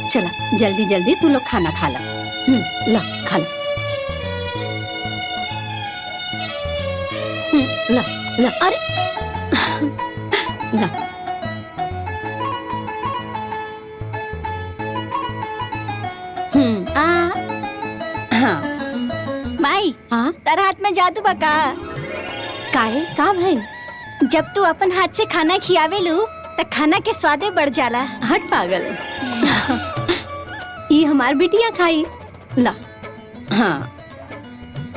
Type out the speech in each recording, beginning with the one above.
चला जल्दी जल्दी तू लोग खाना खा ला। ला खा ला। ला ला अरे ला। हाँ माई हाँ तारा हाथ में जादू बका काहे का भाई? जब तू अपन हाथ से खाना खियावेलू तो खाना के स्वादे बढ़ जाला। हट पागल। ये हमार बिटिया खाई ला। हाँ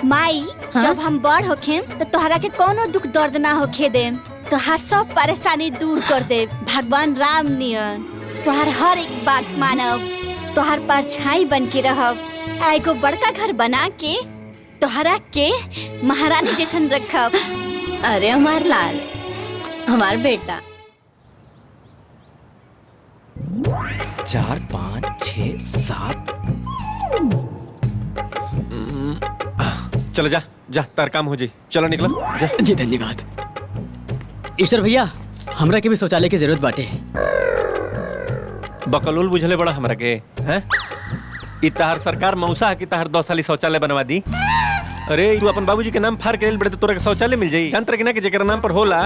माई हाँ? जब हम बड़ होखेम तो तोहरा के कोनो दुख दर्द ना होखे देम, तोहार सब परेशानी दूर कर दे। भगवान राम नियन तोहार हर एक बात मानब, तोहार परछाई बन के रहब, एगो बड़का घर बना के तोहरा के महारानी जैसन रखब। अरे हमार लाल, हमार बेटा। 4 5 6 7। चलो जा जा, तार काम हो जाई। चलो निकलो जा। जी धन्यवाद। ईश्वर भैया, हमरा के भी शौचालय की जरूरत बाटे। बकलोल बुझले बड़ा हमरा के हैं? ई तार सरकार मौसा है कि तार 2 साली शौचालय बनवा दी। अरे तू अपन बाबूजी के नाम फाड़ के लेल बड़े तो तोरा के शौचालय मिल जाई। जानत रखी ना कि जेकर नाम पर होला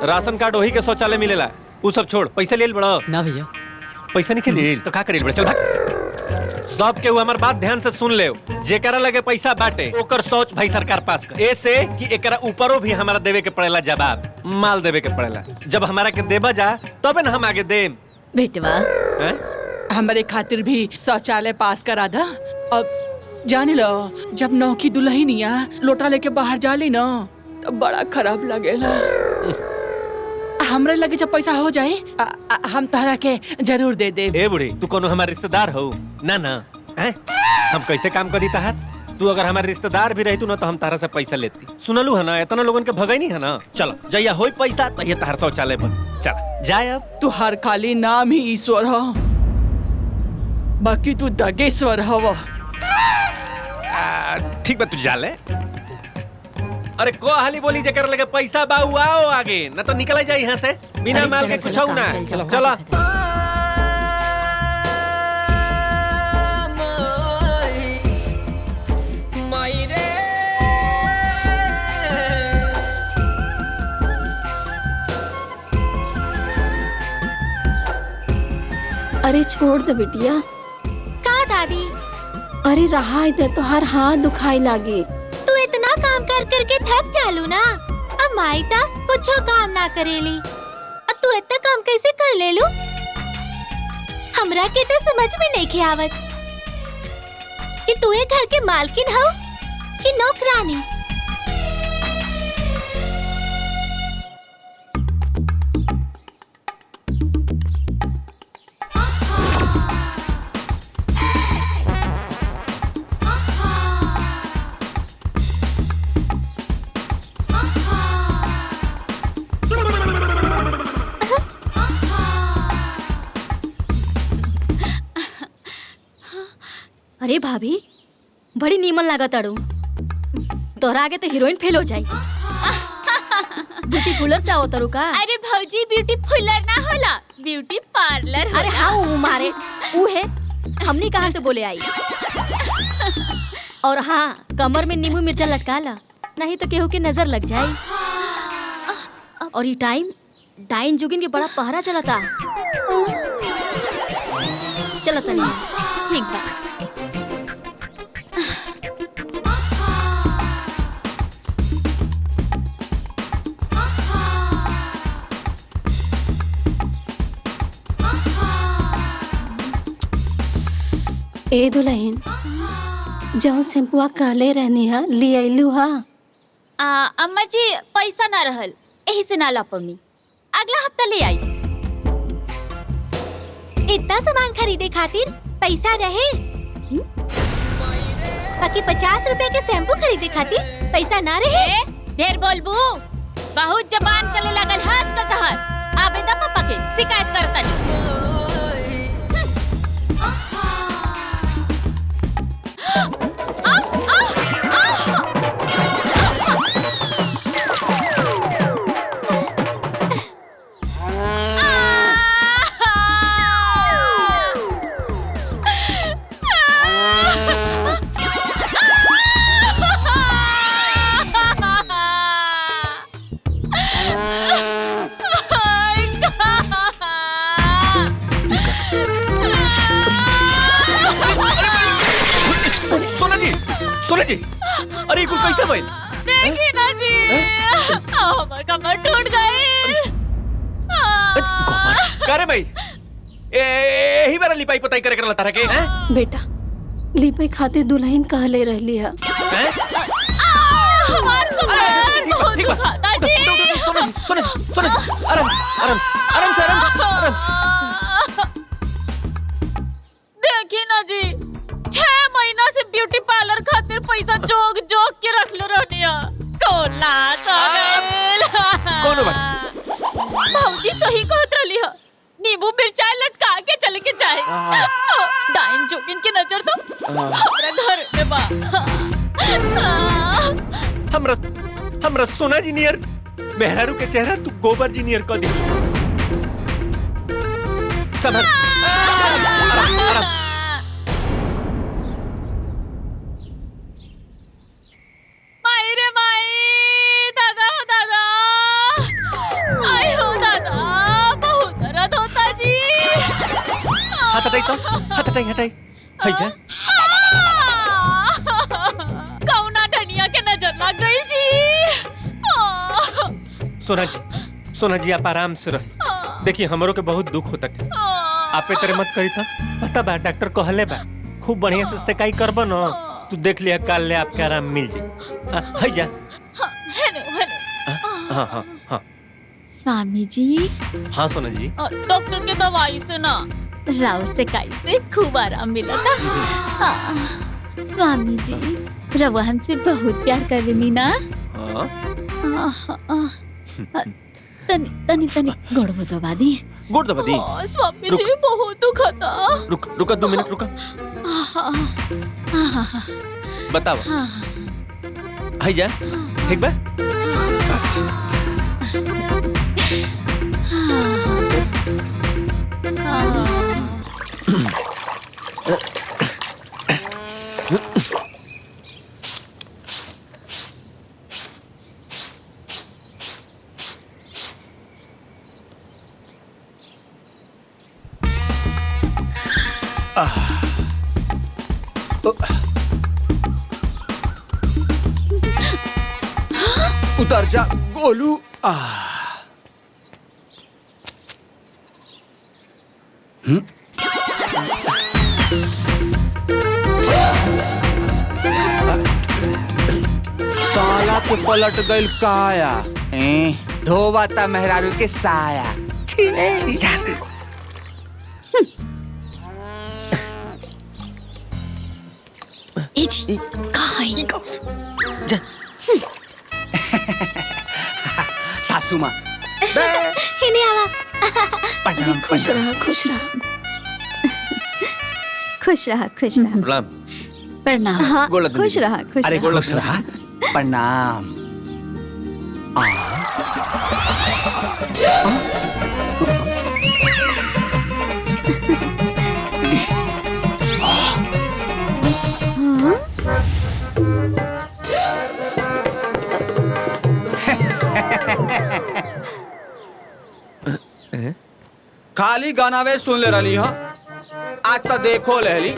राशन कार्ड वही के शौचालय मिलेला। उ सब छोड़, पैसा लेल बड़ा ना भैया, पैसा नहीं खेली तो का करेल बड़ा। चल भाग। सब के हमार बात ध्यान से सुन ले। जेकरा लगे पैसा बाटे ओकर सोच भाई सरकार पास कर, ऐसे कि एकरा ऊपरों भी हमारा देवे के पड़ेला, जवाब माल देवे के पड़ेला। जब हमारा के देबा जा तबे ना हम आगे देम। बेटवा हमारे खातिर भी शौचालय पास करा दा। अब जाने लो, जब नौकी दुल्हनिया लोटा लेके बाहर जाली ना तो बड़ा खराब लगेला। हमरे लगे जब पैसा हो जाए हम तहरा के जरूर दे दे। ए बुढ़ी, तू कोनो हमार रिश्तेदार हो ना ना हैं? हम कैसे काम करी तहार? तू अगर हमारे रिश्तेदार भी रहतू ना तो हम तारा से पैसा लेती। सुनलू है ना, इतना लोगन के भगई है ना। चलो जैया होई पैसा तहिया तार शौचालय बन। चल जाए अब। तू हर खाली नाम ही ईश्वर हो, बाकी तू दगेश्वर हो। ठीक बा, तू जा ले। अरे को हाली बोली जेकर लगे पैसा बाऊ आओ आगे, न तो निकल जाए यहाँ से बिना अरे माल चलो, के कुछ चलो, ना। काम चलो, चलो अरे छोड़ दे बिटिया। का दादी? अरे रहा इधर तो हर हाथ दुखाई लागे। तू इतना काम कर करके थक जालू ना। अब माई ता कुछ काम ना करेली, अब तू इतना काम कैसे कर ले लू? हमरा के तो समझ में नहीं के आवत कि तू ये घर के मालकिन हो कि नौकरानी। अरे भाभी, बड़ी नीमन लागत अड़ू। तोहरा आगे तो हीरोइन फेल हो जाई। ब्यूटी पार्लर से आओ तरू का? अरे भौजी, ब्यूटी पार्लर ना होला, ब्यूटी पार्लर होला। अरे हाँ वो मारे वो है, हमने कहाँ से बोले आई। और हाँ, कमर में नींबू मिर्चा लटका ला, नहीं तो केहू के नजर लग जाए। और ये टाइम डाइन जुगिन के बड़ा पहरा चलता। चलता नहीं ठीक बा। ए दुल्हन, जौन शैम्पुआ काले रहनी है ले आइलू हा। अम्मा जी पैसा ना रहल, यही से ना ला पवनी। अगला हफ्ता ले आई। इतना सामान खरीदे खातिर पैसा रहे, बाकी 50 रुपए के शैम्पू खरीदे खातिर पैसा ना रहे। ढेर बोलबू, बहुत जबान चले लगल हाथ का तहर। आबेदा पापा के शिकायत करता। जी अरे कुल कैसे भइल देखी ना जी हमर कमर टूट गई करे भाई यही बार लिपाई पताई करे करला तारा के हैं बेटा लिपे खाते दुल्हन कह ले रहली है। हमार कमर बहुत दुखाता जी सुनो आराम से देखी ना जी 6 महीना से ब्यूटी पार्लर खातिर पैसा जोग के रखले रहनी है कोला कौन बात भौजी सही कहत रहली है नींबू मिर्चाई लटका के चले के जाए डाइन जोगिन के नजर तो हमरा घर में बा हमरा सोना जी नियर मेहरारू के चेहरा तू गोबर जी नियर कर दी समझ आराम माई रे माई दादा आई हो दादा बहुत दर्द होता जी हाथ हटाई हाय जा कौना धनिया के नजर लग गई जी सोना जी आप आराम से रहे देखिए हमरो के बहुत दुख होता है आपे तेरे मत करी था पता बा डॉक्टर कहले बा खूब बढ़िया से सेकाई करब न तू देख लिया काल ले आपके आराम मिल जाए हाय जा हाँ स्वामी जी हाँ सोना जी डॉक्टर के दवाई से ना राव से काई से खूब आराम मिला था स्वामी जी रवा हमसे बहुत प्यार करेनी ना तनी गोड़ दबा दी गोड़ दबा दी स्वामी जी बहुत दुखता रुका 2 मिनट रुका बताओ हाय जा ठीक बा उतर जा गोलू साला के पलट गइल काया धोवाता मेहरारू के साया छी छी सासू माँ खुश रहा प्रणाम प्रणाम हाँ, खुश रहा अरे खुश रहा प्रणाम खाली गाना वे सुन ले रही हो आज तो देखो लहली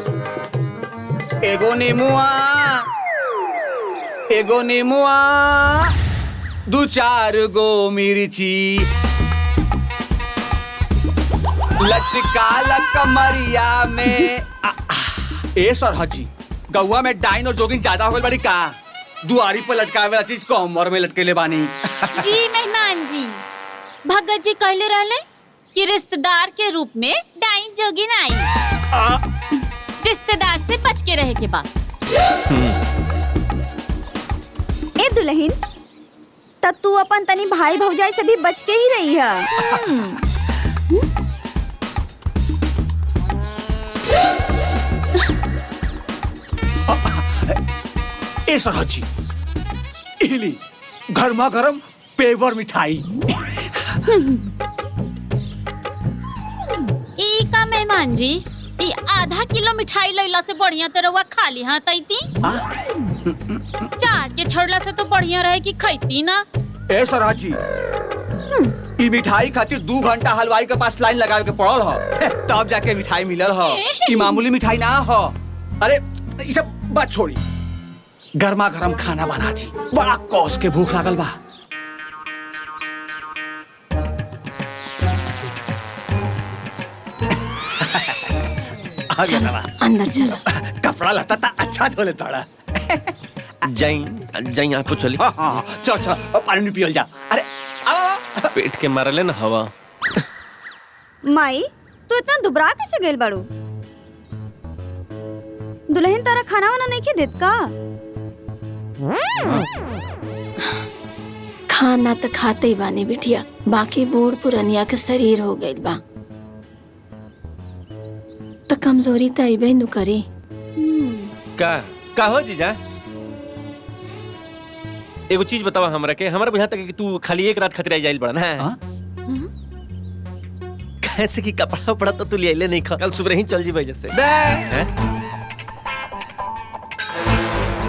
एगो नीमुआ 2-4 गो मिर्ची लटका कमरिया में ए सरहजी गौवा में डाइन और जोगिंग ज्यादा हो गई बड़ी का दुआरी पर लटकावे वाला चीज कमर में लटके ले बानी जी मेहमान जी भगत जी कहले रहले कि रिश्तेदार के रूप में डाइन जोगिन आई रिश्तेदार से बच के रहे के बाद ए दुल्हन तब तू अपन तनी भाई भौजाई से भी बच के ही रही है ए सरहजी इली गर्मा गर्म पेवर मिठाई ई का मेहमान जी ई आधा किलो मिठाई लैला से बढ़िया तो रवा खाली हाँ तैती चाट के छोड़ला से तो बढ़िया रहे कि खैती ना ए सरहजी ई मिठाई खातिर 2 घंटा हलवाई के पास लाइन लगावे के पड़ल हो तब जाके मिठाई मिलल हो ई मामूली मिठाई ना हो अरे ई सब बात छोड़ी गर्मा गर्म खाना बना दी, बड़ा कौस के भूख लागल बा। चलो अंदर चलो। कपड़ा लता था अच्छा धो ले थोड़ा। जाई आपको चली। हाँ, चल चल पानी पियल जा। अरे आओ। पेट के मारले ना हवा। माई तू इतना दुबरा कैसे गेल बाड़ू? दुल्हन तारा खाना वाना नहीं देत का? खाना तो खाते ही बानी बिटिया, बाकी बूढ़ पुरनिया के शरीर हो गइल बा तो कमजोरी तो अइबे नु करी। का हो जीजा? एगो चीज बतावा हमरा के, हमरा बुझाता कि तू खाली एक रात खातिर आई जाइल बड़ा ना। कैसे कि कपड़ा पड़ा तो तू ले आइले नहीं खा, कल सुबह ही चल जी भाई जैसे।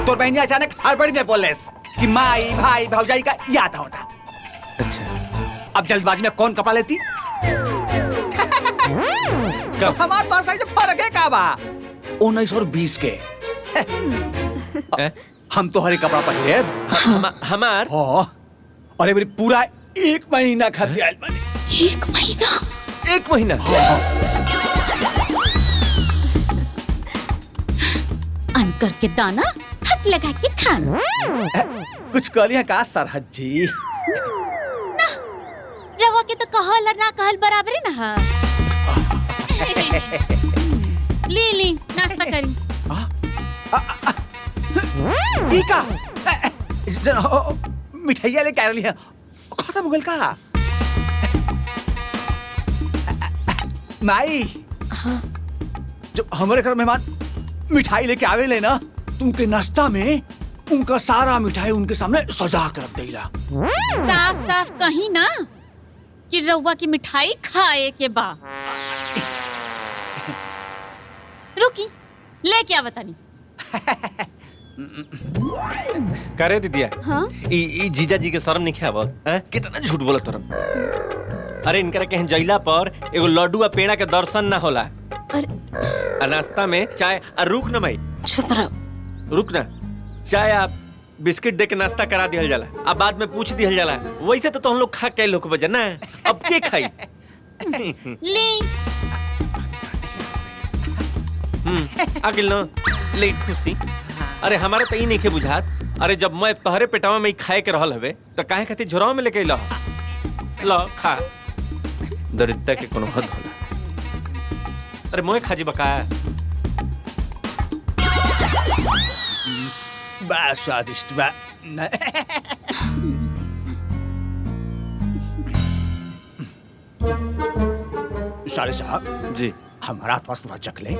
तोर बहनिया अचानक हड़बड़ी में बोलेस कि माई भाई भौजाई का याद होता। अच्छा अब जल्दबाजी में कौन कपड़ा लेती? तो हमार तो साइज फर्क है का बा? 1920 के। हम तो हरे कपड़ा पहने हमार और मेरी पूरा 1 महीना खातिर आइल बानी। 1 महीना? 1 महीना? अनकर के दाना हाथ लगा के खाना। कुछ कहलिए का सरहद जी? रवा के तो कहल ना कहल बराबरी ना। ली नाश्ता करी। इका मिठाइया लेके आ लिया, खत्म हो गइल का? माई हाँ जब हमारे घर मेहमान मिठाई लेके आवे ले ना, तुमके नाश्ता में उनका सारा मिठाई उनके सामने सजा कर रख देला। साफ साफ कहीं ना कि रवा की मिठाई खाए के बा। रुकी लेके आ बतानी। करे दीदिया। हाँ? ई जीजा जी के शर्म नहीं आवत? कितना झूठ बोलत तोरम। अरे इनकरा के जइला पर एगो लड्डू आ पेड़ा के दर्शन ना होला। अरे नाश्ता में चाय रुक ना माई, चुप रहो। रुक ना, चाय आप बिस्किट दे के नाश्ता करा दिहल जाला, अब बाद में पूछ दिहल जाला। वैसे तो हम लोग खा के लोग बजा ना, अब के खाई? ली आगिल ना लेट खुशी। अरे हमारा तो ई नहीं के बुझात। अरे जब मैं तोहरे पेटावा में खाए के रहल हवे तो काहे खातिर झोरावा में लेके ला खा। दरिद्रता के कोनो हद होला। अरे मोए खाजी बका। बड़ा स्वादिष्ट बा। साले साहब जी हमारा तो थोड़ा चख ले।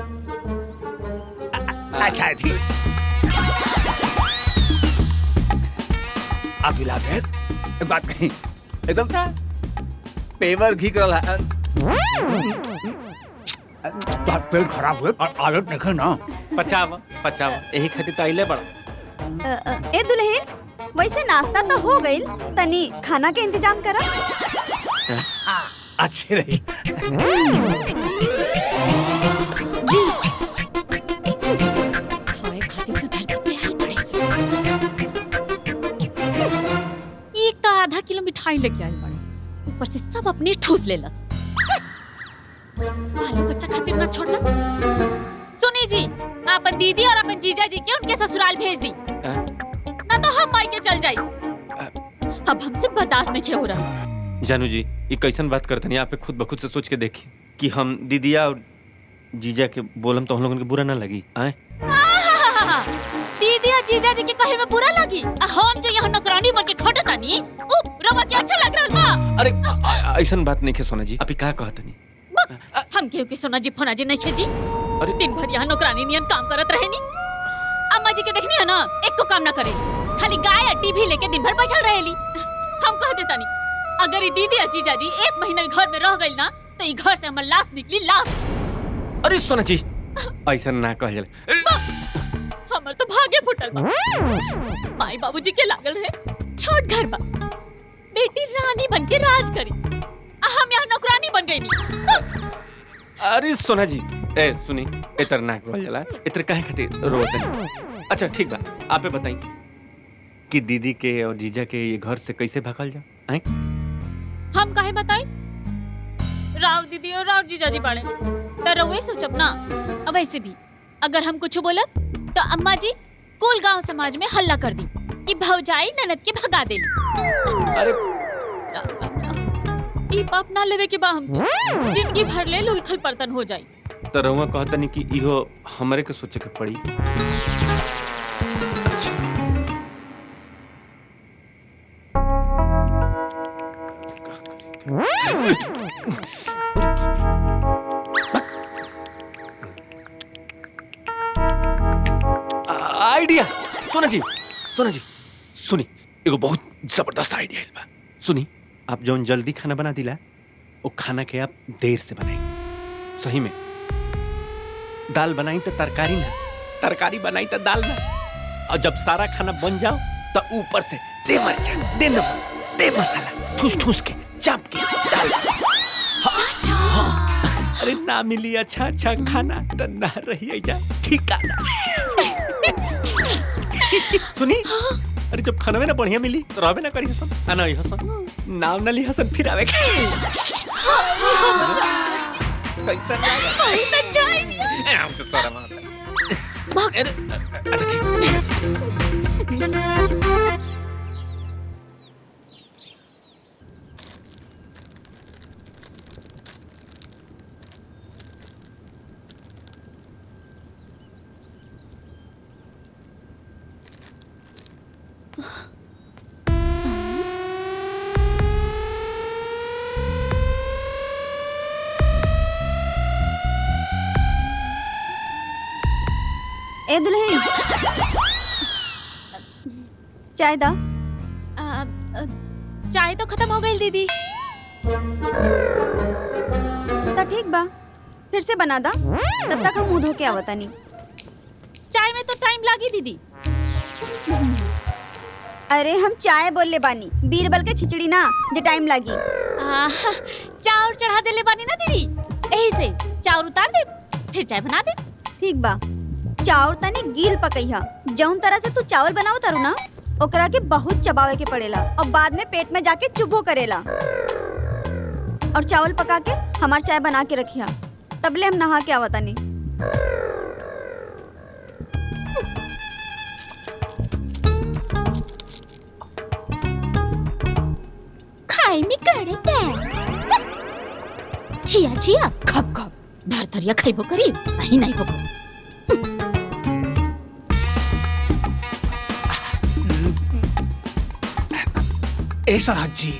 अच्छा थी अकेला फिर एक बात कही, एकदम पेवर घी करल है। पेट खराब हुए और आदत नहीं ना। पचावा यही खातिर तो आइले बड़ा। ए दुल्हन वैसे नाश्ता तो हो गइल, तनी खाना के इंतजाम करा। अच्छी रही। जी खाए खातिर तो धरती पे आई पड़े से। एक तो आधा किलो मिठाई लेके आई बड़े, ऊपर से सब अपने ठूस लेलस। बालो बच्चा खातिर ना छोड़लस। सुनी जी, अपन दीदी और अपन जीजा जी के उनके ससुराल भेज दी, ना तो हम मायके चल जाई। अब हमसे बर्दाश्त नहीं हो रहा। जानू जी ये कैसन बात करते नहीं, आप खुद ब खुद से सोच के देखी कि हम दीदिया और जीजा के बोलम तो हम लोगन के बुरा ना लगी। आए दीदी और जीजा जी के कहे में बुरा लगी। हम जो यहाँ नौकरानी बन के खटतानी, रवा के अच्छा लग रहा बा। अरे ऐसन बात नहीं के सोना जी, आप का कहतनी? हम केहू के सोना जी फोना जी नहीं खेजी। अरे दिन भर यहाँ नौकरानी नियन काम करत रहे नी। अम्मा जी के देखनी है ना, एक को काम ना करे, खाली गाय और टीवी लेके दिन भर बैठल रहेली। हम कह देता नहीं, अगर ये दीदी और जीजा जी 1 महीना भी घर में रह गई ना तो ये घर से हमर लाश निकली, लाश। अरे सोना जी ऐसा ना कह जले। हमर तो भागे फुटल बा। माई बाबूजी के लागल रहे छोट घर बा, बेटी रानी बन के राज करी, हम यहाँ नौकरानी बन गई नी। अरे सोना जी ए सुनी इतर नाक बोल जला इतर काहे खातिर रोत नहीं। अच्छा ठीक बा आपे बताई कि दीदी के और जीजा के ये घर से कैसे भागल जा हैं? हम काहे बताई? राव दीदी और राव जीजा जी बाड़े त रउए सोचब ना। अब ऐसे भी अगर हम कुछ बोलब तो अम्मा जी कुल गांव समाज में हल्ला कर दी कि भौजाई ननद के भगा देली। अरे ई पाप ना लेवे के बा हम जिंदगी भर ले लुलखल परतन हो जाई। तो रउआ कहतनी कि इहो हमरे के सोचे के पड़ी। आइडिया सोना जी सुनी एगो बहुत जबरदस्त आइडिया है बा। सुनी आप जौन जल्दी खाना बना दिला वो खाना के आप देर से बनाई। सही में दाल बनाई तो तरकारी ना, तरकारी बनाई तो दाल ना। और जब सारा खाना बन जाओ तो ऊपर से दे मिर्चा, दे नमक, दे मसाला, ठूस ठूस के चाप के डाल। हाँ। अरे ना मिली अच्छा खाना तो ना रही जा ठिकाना। सुनी अरे जब खाना में ना बढ़िया मिली तो रहबे ना करी हसन, आना ही हसन, नाम ना ली हसन फिर आवे के। कैसा लगा? हम तो सारा माता। अच्छा ठीक। ए दुल्हन चाय दा। चाय तो खत्म हो गई दीदी। तो ठीक बा फिर से बना दा, तब तक हम मुंह धो के आवतानी। चाय में तो टाइम लागी दीदी। अरे हम चाय बोल ले बानी, बीरबल के खिचड़ी ना जे टाइम लागी। चाउर चढ़ा देले बानी ना दीदी, यही से चाउर उतार दे फिर चाय बना दे। ठीक बा चाउर तनी गील पकइहा। जौन तरह से तू चावल बनाव तारू ना ओकरा के बहुत चबावे के पड़ेला और बाद में पेट में जाके चुभो करेला। और चावल पका के हमार चाय बना के रखिया, तबले हम नहा के आवतानी। खाई में करे छिया छिया खप खप भरतरिया खाइबो करी नहीं नहीं बको। ए सरहद जी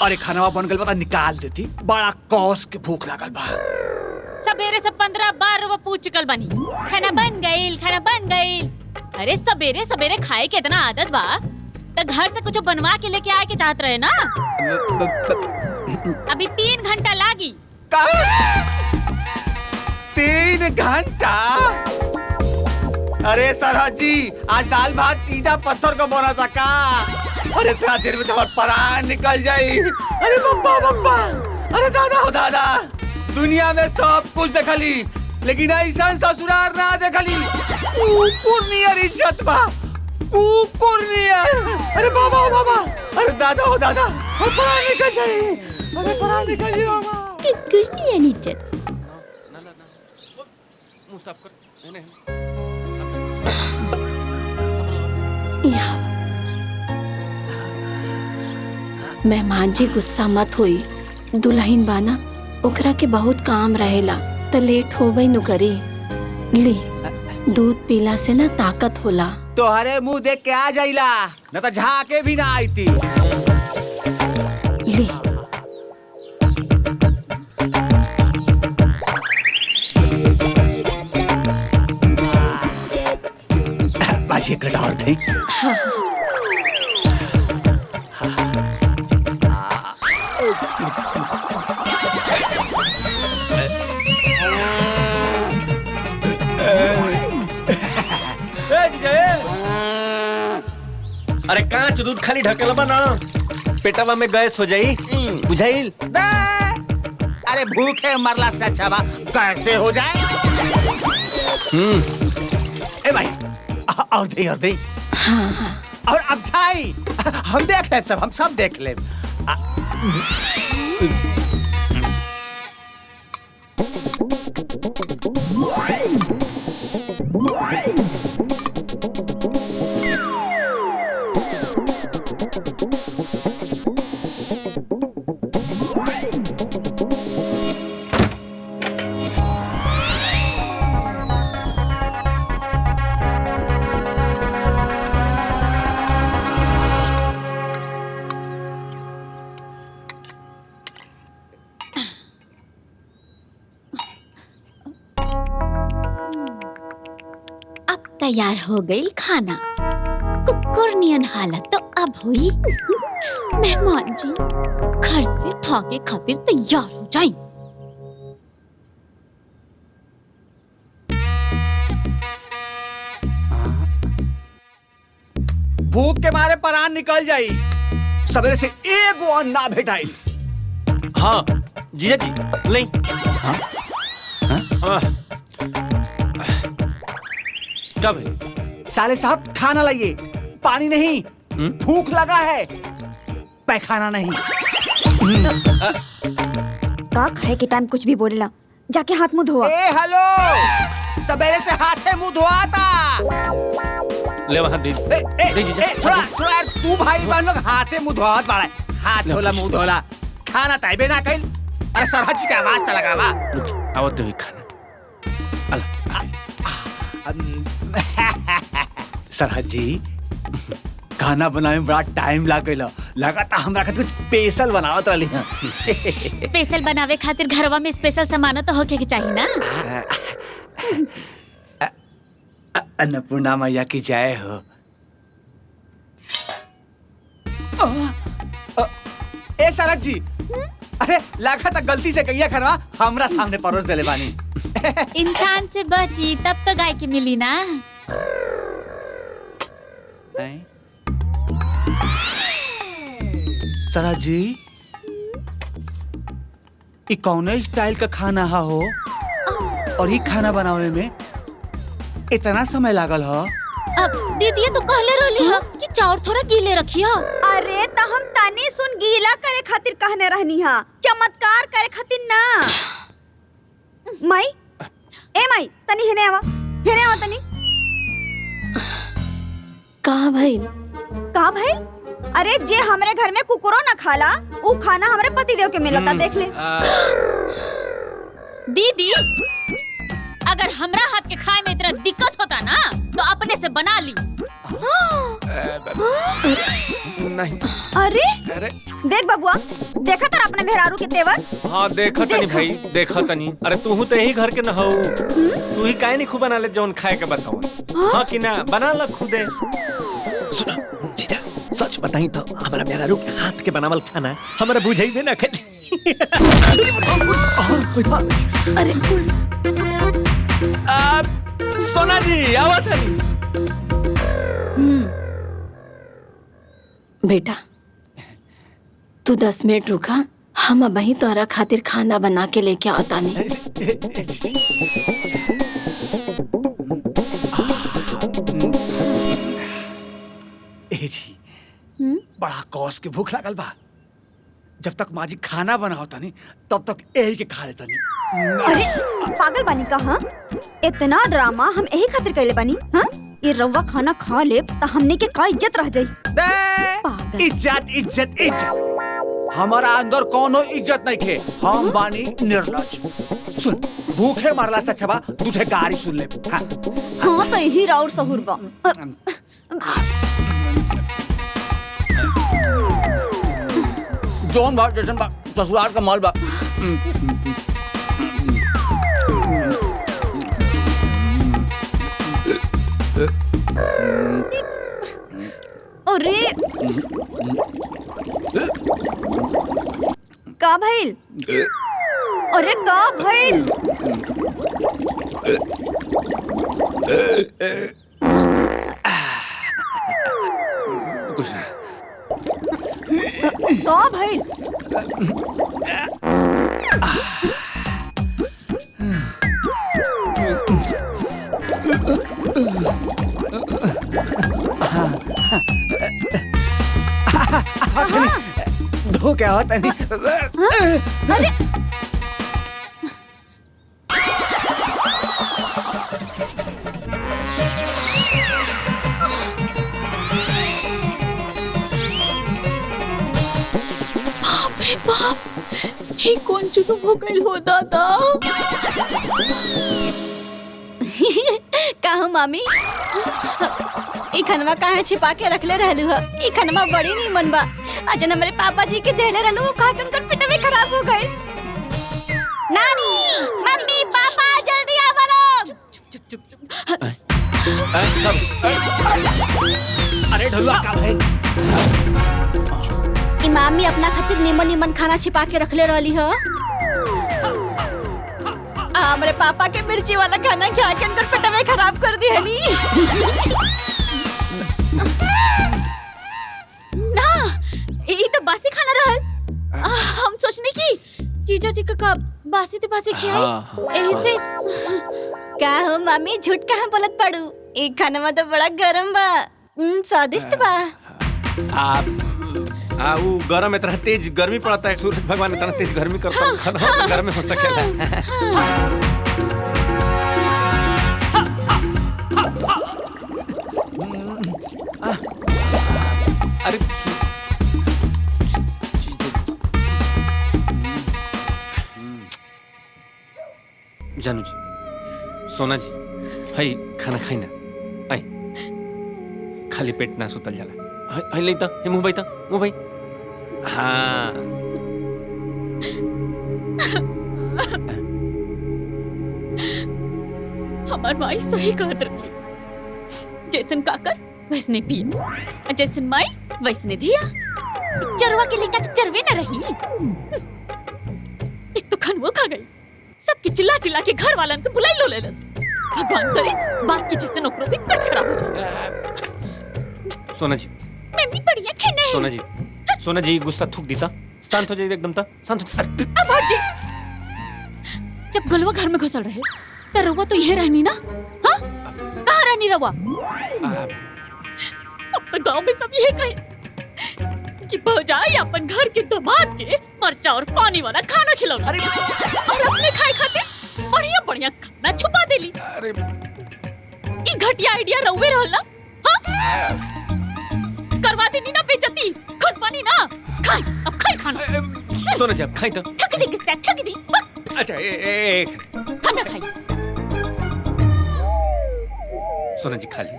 अरे खाना बन गल बता निकाल देती, बड़ा कौस के भूख लागल बा। सवेरे से 15 बार वो पूछ चुकल बनी खाना बन गईल खाना बन गईल। अरे सवेरे सवेरे खाए के इतना आदत बा तो घर से कुछ बनवा के लेके आए के चाहत रहे ना। अभी 3 घंटा लागी। 3 घंटा? अरे सरहद जी आज दाल भात तीजा पत्थर को बना था का? अरे इतना देर में तुम्हारा प्राण निकल जाई। अरे बब्बा बब्बा, अरे दादा हो दादा, दुनिया में सब कुछ देखली लेकिन ऐसा ससुराल ना देखली। कुकुर नियर इज्जत बा, कुकुर नियर। अरे बाबा हो बाबा, अरे दादा हो दादा, प्राण निकल जाई, अरे प्राण निकल जाई बाबा। कुकुर नियर इज्जत। मुंह साफ कर। मेहमान जी गुस्सा मत होई, दुल्हन बाना ओकरा के बहुत काम रहेला त लेट होबे नु करी। ली दूध पीला से ना ताकत होला। तोहरे मुंह देख के आ जाइला न तो झाके भी ना आईती। ली बाजी एक और थी। अरे कांच दूध खाली ढकेल बा ना पेटवा में गैस हो जाई बुझाइल। अरे अरे भूखे मरला से अच्छा बा कैसे हो जाए। ए भाई और दे हाँ हाँ और अब छाई हम देख ले सब, हम सब देख ले। तैयार हो गई खाना। कुकुरनियन हालत तो अब हुई। मेहमान जी घर से भागे खातिर तैयार हो जाएं। भूख के मारे परान निकल जाई, सवेरे से एगो अन्ना भेटाई। हाँ जीजा जी नहीं। क्या भाई? साले साहब खाना लाइए, पानी नहीं। भूख लगा है, पैखाना नहीं। का खाए के टाइम कुछ भी बोलेला, जाके हाथ मुंह धोआ। ए हेलो, सवेरे से हाथे मुंह धोआता। ले वहाँ दे। थोड़ा तू भाई बहन लोग हाथे मुंह धोआत बाड़ा। हाथ धोला मुंह धोला, खाना ताइबे ना कइल। अरे सरहद की आवाज त लगावा। आवत हुई खाना। सरहद जी खाना बनावे में बड़ा टाइम लागेला, लगाता हमरा खातिर कुछ स्पेशल बनावत रहली हां। स्पेशल बनावे खातिर घरवा में स्पेशल सामान तो होके के चाहिए ना। अन्नपूर्णा मैया की जय हो। ए सरहद जी, अरे लागा तक गलती से कहिया खरवा हमरा सामने परोस देले बानी। इंसान से बची तब तो गाय के मिली ना। सरहद जी ई कौने स्टाइल का खाना हा हो, और ये खाना बनावे में इतना समय लागल हो। अब दीदी तो कहले रहली ह कि चाउर थोड़ा गीले रखी हो। अरे त हम तनी सुन गीला करे खातिर कहने रहनी हा, चमत्कार करे खातिर ना। माई, ए माई तनी हेने आवा तनी। का भाई? अरे जे हमरे घर में कुकुरो ना खाला, वो खाना हमरे पति देव के मिलता, देख ले। दीदी अगर हमरा हाथ के खाए में इतना दिक्कत होता ना तो अपने से बना ली। नहीं। अरे देख बबुआ, देखा तर अपने मेहरारू के तेवर। हाँ देखा तनी भाई, देखा तनी। अरे तू तो यही घर के न हो, तू ही काहे नहीं खूब बना ले जौन खाए के बताओ। हाँ कि ना बना ला खुदे। सुनो जीजा, सच बताई तो हमारा मेहरारू के हाथ के बनावल खाना हमारा बुझाई दे ना। अरे सोना जी आवत है। बेटा तू 10 मिनट रुका, हम अबही तोरा खातिर खाना बना के लेके आता नहीं। ए जी बड़ा कौस के भूख लागल बा। जब तक माँ जी खाना बनाओ तनी तब तक यही के खा लेता नहीं। अरे पागल बानी का? हाँ इतना ड्रामा हम यही खातिर कैले बानी। हाँ ये रवा खाना खा ले तो हमने के का इज्जत रह जाई। इज्जत हमारा अंदर कोनो इज्जत नहीं खे, हम बानी निर्लज। सुन भूखे मरला से अच्छा बा तुझे गारी सुन ले। हाँ तो यही राउर सहूर बा। जौन बात जैसन बा ससुराल का माल बा। अरे का भइल? अरे का भइल? कुछ ना। का भइल? हाथ नहीं धो के हाथ नहीं अरे अरे बाप, ये कौन चुटुम हो गई हो दादा? का हो मामी? ई खनवा काहे छिपा के रखले रहलू ह? ई खनवा बड़ी नीमन बा। अजन हमारे पापा जी के देले रहलू, वो खा के उनकर पेटवे खराब हो गइल। नानी, मम्मी, पापा जल्दी आवा लोग। अरे ढोलुआ का भाई ई मामी अपना खातिर नीमन नीमन खाना छिपा के रखले रहली ह। हमरे पापा के मिर्ची वाला खाना खा के उनकर पेटवे खराब कर दिहली। ना, ये तो बासी खाना रहल। हम सोचने की जीजा जी का बासी ते बासी खियाई। यही से का हो मामी, झूठ कहाँ बोलत पड़ू? ई खाना तो बड़ा गरम बा, स्वादिष्ट बा। वो गरम इतना तेज गर्मी पड़ता है, सूरज भगवान इतना तेज गर्मी करता है, खाना गर्म हो सकेला। अरे जानू जी, सोना जी, हई खाना खाई ना, आई खाली पेट ना सुतल जाला। हई लेता, हे मुंह बैठा, मुंह भाई। हाँ हमार माई सही कहत रही। जैसन काकर वैसने पिया, जैसन माई वैसने धिया। चरवा के लेकर तो चरवे न रही। एक तो खनवो खा गई, सबकी चिल्ला चिल्ला के घर वालन को बुलाई लो लेलस। भगवान करे बात की जैसे नौकरों भी पेट खराब हो जाए। सोना जी, मैं भी बढ़िया खाना है। सोना जी, सोना जी, गुस्सा थूक दीता, शांत हो जाइए एकदम ता, शांत हो। अब हट जी। जब गलवा घर में घुसल रहे तो रवा तो यह रहनी ना? हाँ, कहाँ रहनी रवा? अब तो गांव में सब यह कहे कि भौजाई अपन घर के दामाद के मरचा और पानी वाला खाना खिलाओ, और अपने खाए खातिर बढ़िया बढ़िया खाना छुपा देली। ई घटिया आइडिया रउवे रहल ना? हाँ, करवा देनी ना बेइज्जती, खुशबानी ना। खाई, अब खाई खाना। सोना जी, अब खाई तो। ठक दी किससे, ठक दी। अच्छा, एक हम ना खाई। सोना जी खा ली।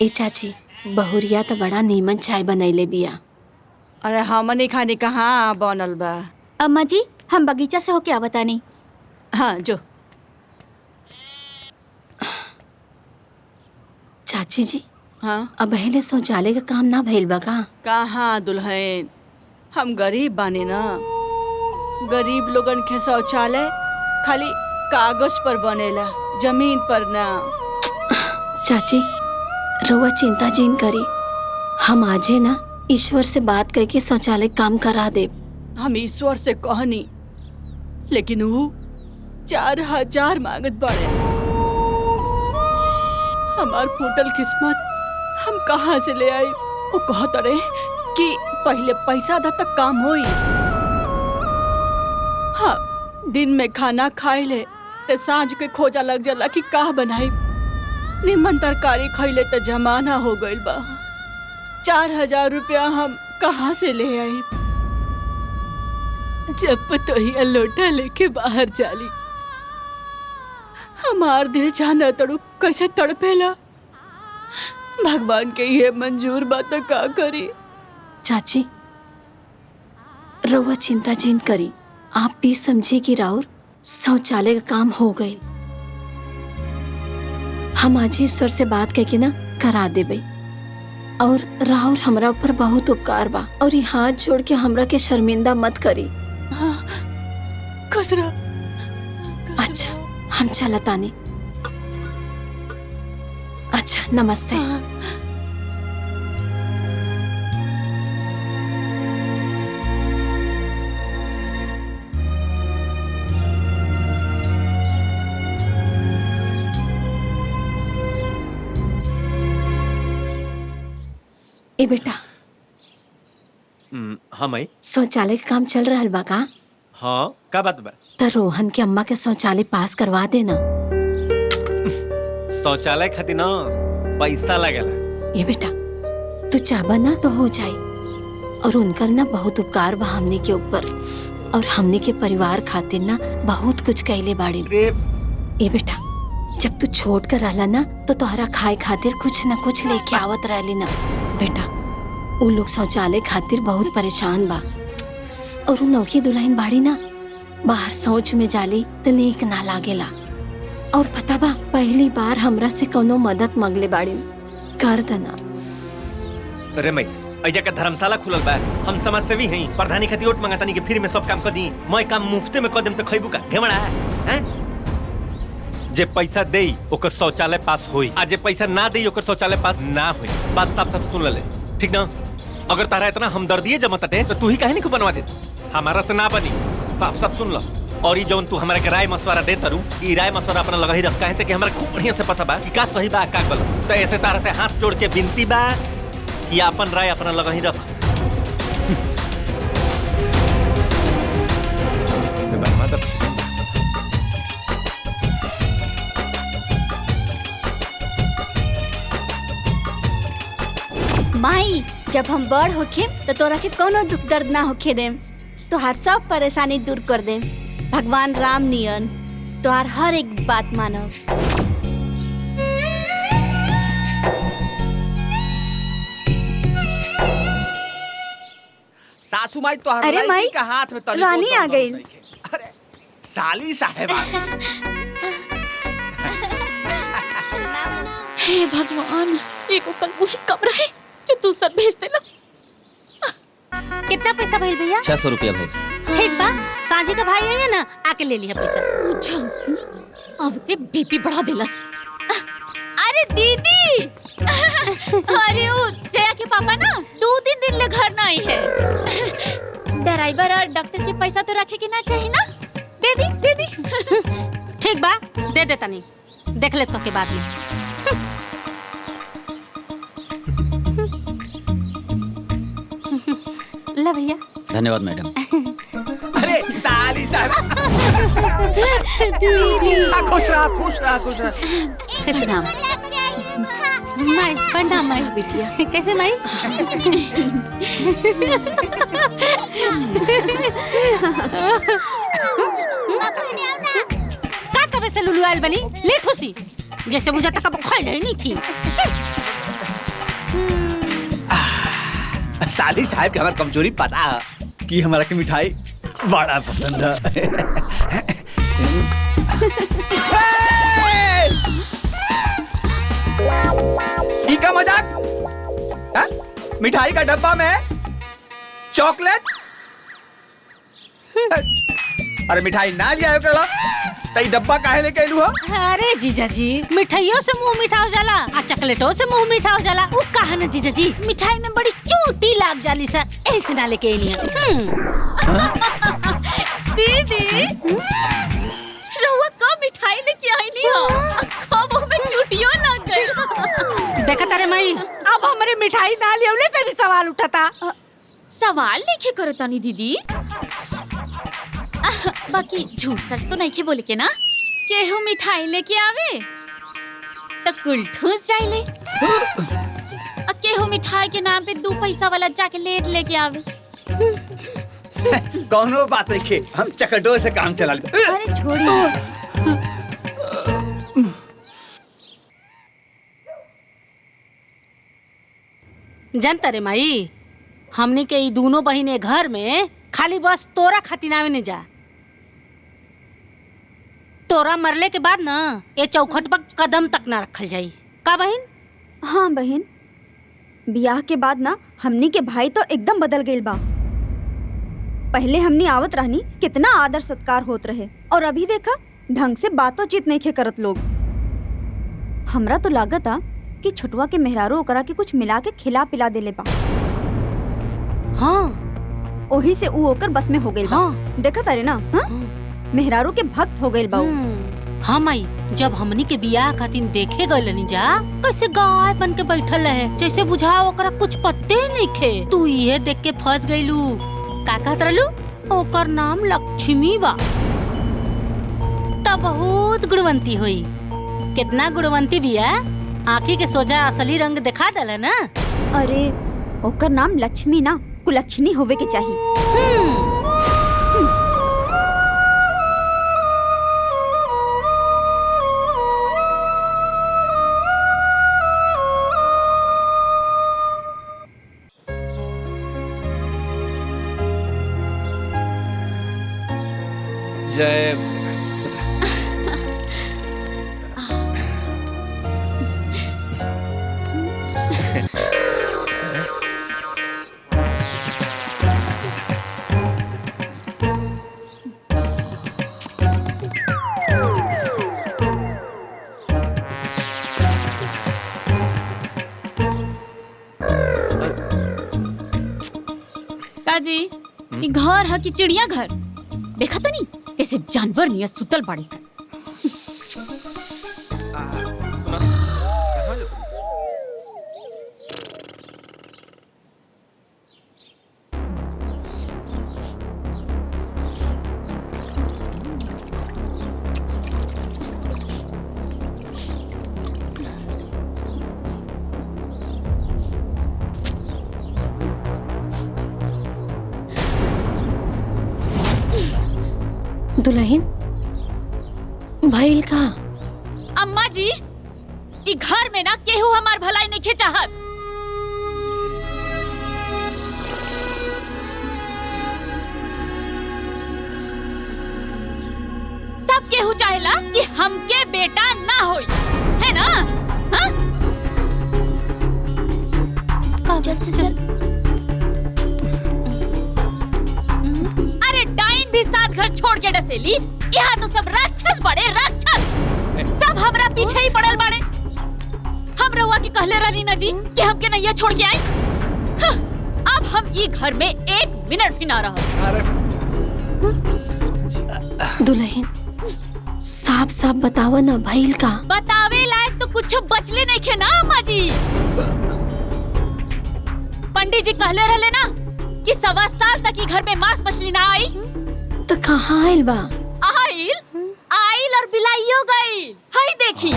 ए चाची, बहुरिया तो बड़ा नीमन चाय बनैले बिया। अरे हमनी खानी कहाँ बनल बा? अम्मा जी, हम बगीचा से होके आवता नहीं। हाँ जो। चाची जी, हाँ, अब पहले शौचालय का काम ना भइल बा का? कहाँ दुल्हन, हम गरीब बानी ना। गरीब लोगन के शौचालय खाली कागज पर बनेला, जमीन पर ना। चाची, रउआ चिंता जीन करी, हम आजे ना ईश्वर से बात करके शौचालय काम करा दे। हम ईश्वर से कहनी, लेकिन वो 4000 मांगत बड़े। हमार फूटल किस्मत हम कहाँ से ले आई? वो कहत रहे कि पहले पैसा दा तक काम होई। हाँ, दिन में खाना खाए ले ते सांझ के खोजा लग जाला कि का बनाई। निमन तरकारी खैले तो जमाना हो गइल बा। 4000 रुपया हम कहाँ से ले आई? जब तो ही लोटा लेके बाहर जाली, हमार दिल जाना तड़ू कैसे तड़पेला। भगवान के ये मंजूर बात का करी। चाची, रउआ चिंता जीन करी, आप भी समझी कि राउर शौचालय का काम हो गए। हम आज ईश्वर से बात करके ना करा देबे। और राहुल हमरा ऊपर बहुत उपकार बा, और ये हाथ जोड़ के हमरा के शर्मिंदा मत करी। हाँ, खुसरा। अच्छा, हम चलतानी। अच्छा, नमस्ते। ए बेटा, हाँ माई। शौचालय के काम चल रहा बा का? हाँ, का बात बा? त रोहन के अम्मा के शौचालय पास करवा देना। शौचालय खातिर ना पैसा लगेला। ये बेटा, तू चाहबा ना तो हो जाए। और उनकर ना बहुत उपकार बा हमने के ऊपर, और हमने के परिवार खातिर ना बहुत कुछ कहले बाड़ी। ये बेटा, जब तू छोट कर रहला ना तो तोहरा खाए खातिर कुछ न कुछ लेके आवत रहली ना। बेटा, उ लोग शौचालय खातिर बहुत परेशान बा, और उ नौकी दुल्हन बाड़ी ना, बाहर शौच में जाली तो नीक ना लागेला। और पता बा, पहली बार हमरा से कोनो मदद मांगले बाड़ी, कर देना। अरे मई, ऐजा का धर्मशाला खुलल बा, हम समाज सेवी हई, प्रधानी खातिर वोट मांगतानी कि फ्री में सब काम कर दी। मैं काम मुफ्ते में कर देम तो खइबू का? घेवड़ा हैं? जे पैसा देई ओकर शौचालय पास होई, आ जे पैसा ना देई ओकर शौचालय पास ना होई। बात साफ साफ सुन ले, ठीक ना? अगर तारा इतना हमदर्दी जमताटे तो तू ही काहे नहीं को बनवा दे? हमारा से ना बनी, साफ साफ सुन लो। और ये जौन तू हमारे के राय मशवरा दे तारू, ई राय मशवरा अपना लगा ही रख, काहे से कि हमरा खूब बढ़िया से पता बा कि का सही बा का गलत। तो ऐसे तारा से हाथ जोड़ के विनती बा कि अपन राय अपना लगा ही रख। माई, जब हम बड़ होखे तो तोरा के कोनो दुख दर्द ना होखे देम, तोहार सब परेशानी दूर कर देम। भगवान राम नियन तोहार हर एक बात मानव। सासू माई तो अरे माई, का हाथ में तनिको रानी आ दम गई। नहीं खे। अरे साली साहेब आ गई। हे भगवान, एक ऊपर मुही कम रहे जो दूसर भेज देला। कितना पैसा भइल भैया? 600 रुपया भाई। ठीक बा, सांझी का भाई है ना, आके ले लिया पैसा। झौसी, अब ते बीपी बढ़ा देलस। अरे दीदी, अरे वो जया के पापा ना 2-3 दिन ले घर ना आई है। ड्राइवर और डॉक्टर के पैसा तो रखे के ना चाहिए ना? दे दी, दे दी। ठीक बा, दे देता नहीं, देख ले तो के बाद में। ला भैया। धन्यवाद मैडम। अरे साली साहब। दीदी खुश रहा, खुश रहा, खुश रहा। कैसे नाम? माई, प्रणाम माई। बिटिया, कैसे माई? का कबे से लुलु आइल बनी? लेट होसी, जैसे मुझे तक अब खाइल ही नहीं थी। साली साहब के हमार कमजोरी पता है कि हमारा की मिठाई बड़ा पसंद है। ई का मजाक? मिठाई का डब्बा में चॉकलेट? अरे मिठाई ना लिया है कला, तई डब्बा काहे लेके आइलू हो? अरे जीजा जी, मिठाइयों से मुंह मीठा हो जाला, आ चॉकलेटों से मुंह मीठा हो जाला। वो कहा ना जीजा जी, मिठाई में बड़ी चोटी लाग जाली सा, ऐसे ना लेके आइली। दीदी, रहुआ कब मिठाई लेके आई नहीं हो? कब हमें चुटियों लग गई। देखा तारे माई, अब हमारे मिठाई ना लियोले पे भी सवाल उठाता। सवाल नहीं करो तानी दीदी। बाकी झूठ सच तो नहीं बोले के ना, केहू मिठाई लेके आवे तो कुल ठूस जाइले, केहू मिठाई के नाम पे 2 पैसा वाला चॉकलेट लेके आवे। कौनो बात नहीं खे, हम चकटो से काम चला ले। अरे छोड़िए। जानता रे माई, हमनी के ई दोनों बहिने घर में खाली बस तोरा खातिर आवे नहीं जा। तोरा मरले के बाद ना ये चौखट पर कदम तक ना रखल जाई। का बहन? हाँ बहन, बियाह के बाद ना हमनी के भाई तो एकदम बदल गइल बा। पहले हमनी आवत रहनी कितना आदर सत्कार होत रहे, और अभी देखा ढंग से बातों चित नहीं खे करत लोग। हमरा तो लागत आ कि छोटवा के मेहरारू ओकरा के कुछ मिला के खिला पिला देले बा। हाँ, ओही से ऊ ओकर बस में हो गइल बा। हाँ। देखा तारे ना, हाँ? मेहरारू के भक्त हो गइल बा ऊ। हाँ माई, जब हमनी के बियाह खातिर देखे गए जा, कैसे गाय बन के बैठल है, जैसे बुझाओ ओकरा कुछ पत्ते नहीं खे। तू ये देख के फंस गईलू। का कहत रहलू? ओकर नाम लक्ष्मी बा। तब बहुत गुणवंती हुई। कितना गुणवंती बिया, आँखी के सोजा असली रंग दिखा दल ना। अरे ओकर नाम लक्ष्मी ना कुलक्षणी होवे के चाहिए। जय काजी, ई घर है कि चिड़िया घर? देखा तो नहीं कैसे जानवर नियर सुतल बाड़ी सन। दुल्हन भइल का? अम्मा जी, ई घर में ना केहू हमार भलाई नहीं चाहत। सब केहू चाहेला कि हमके बेटा ना होई, है ना? हाँ? चल। अरे डाइन भी साथ घर छोड़ के डसेली। यहाँ तो सब राक्षस बड़े राक्षस, सब हमरा पीछे ही पड़ल बाड़े। हम रउआ के कहले रहली ना जी कि हमके नैया छोड़ के आई। हाँ, अब हम ई घर में 1 मिनट भी ना रह। दुल्हन साफ साफ बतावा ना भइल का? बतावे लायक तो कुछ बचले नहीं खे ना अम्मा जी। पंडित जी कहले रहले ना कि 1.25 साल तक ई घर में मांस मछली ना आई। तो कहाँ आइल बा? आइल और बिलाइयो गई। हाय देखी।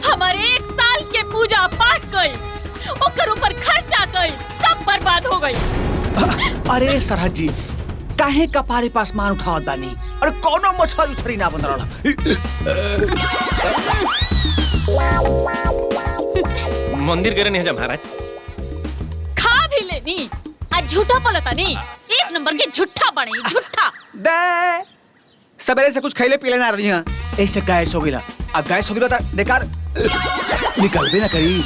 हमारे 1 साल के पूजा पाठ गई, ओकर ऊपर खर्चा गई, सब बर्बाद हो गई। अरे सरहद जी, काहे कपारे पास मान उठावत बानी? अरे कोनो मछली उछरी ना बन रहा। मंदिर करे नहीं जा महाराज। खा भी लेनी, आज झूठा बोलता नहीं। 1 नंबर के झूठा बने, झूठा। दे सवेरे से कुछ खैले पीले ना रही हैं, ऐसे गैस हो गया। अब गैस हो गया तो बेकार निकल भी ना करी।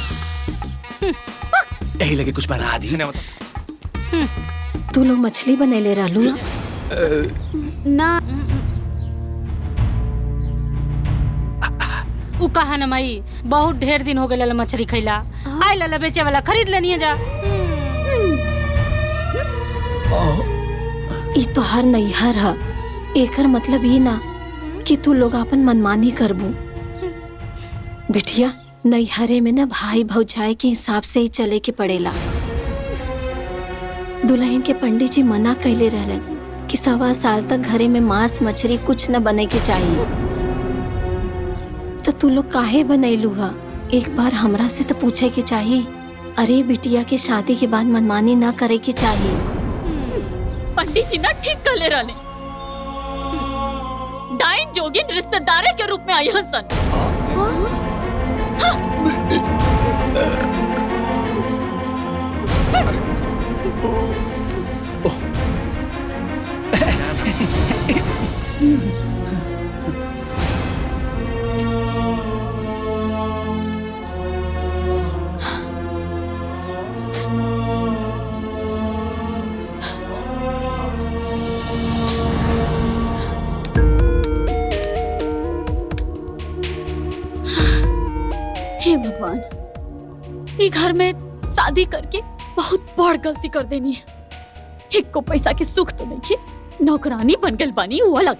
यही लगे कुछ बना दी। तू लोग मछली बने ले रहलू ना? उ कहा न माई, बहुत ढेर दिन हो गए मछली खैला। आई ला बेचे वाला खरीद लेनी है जा। ई तो हर नैहर है, एकर मतलब ये ना कि तू लोग अपन मनमानी करबू। बिटिया, नैहरे में ना भाई भौजाई के हिसाब से ही चले के पड़ेला। दुल्हन के पंडित जी मना कैले रहलन कि 1.25 साल तक घरे में मांस मछली कुछ न बने के चाहिए। तो तू लोग काहे बनैलू हा? एक बार हमरा से तो पूछे के चाहिए। अरे बिटिया के शादी के बाद मनमानी ना करे के चाहिए। पंडित जी ना ठीक कहले रहले। डाइन जोगिन रिश्तेदारे के रूप में आई हंसन। हे भगवान, ये घर में शादी करके बहुत बड़ गलती कर देनी है। एक को पैसा के सुख तो नहीं खे, नौकरानी बन गल बानी वो अलग।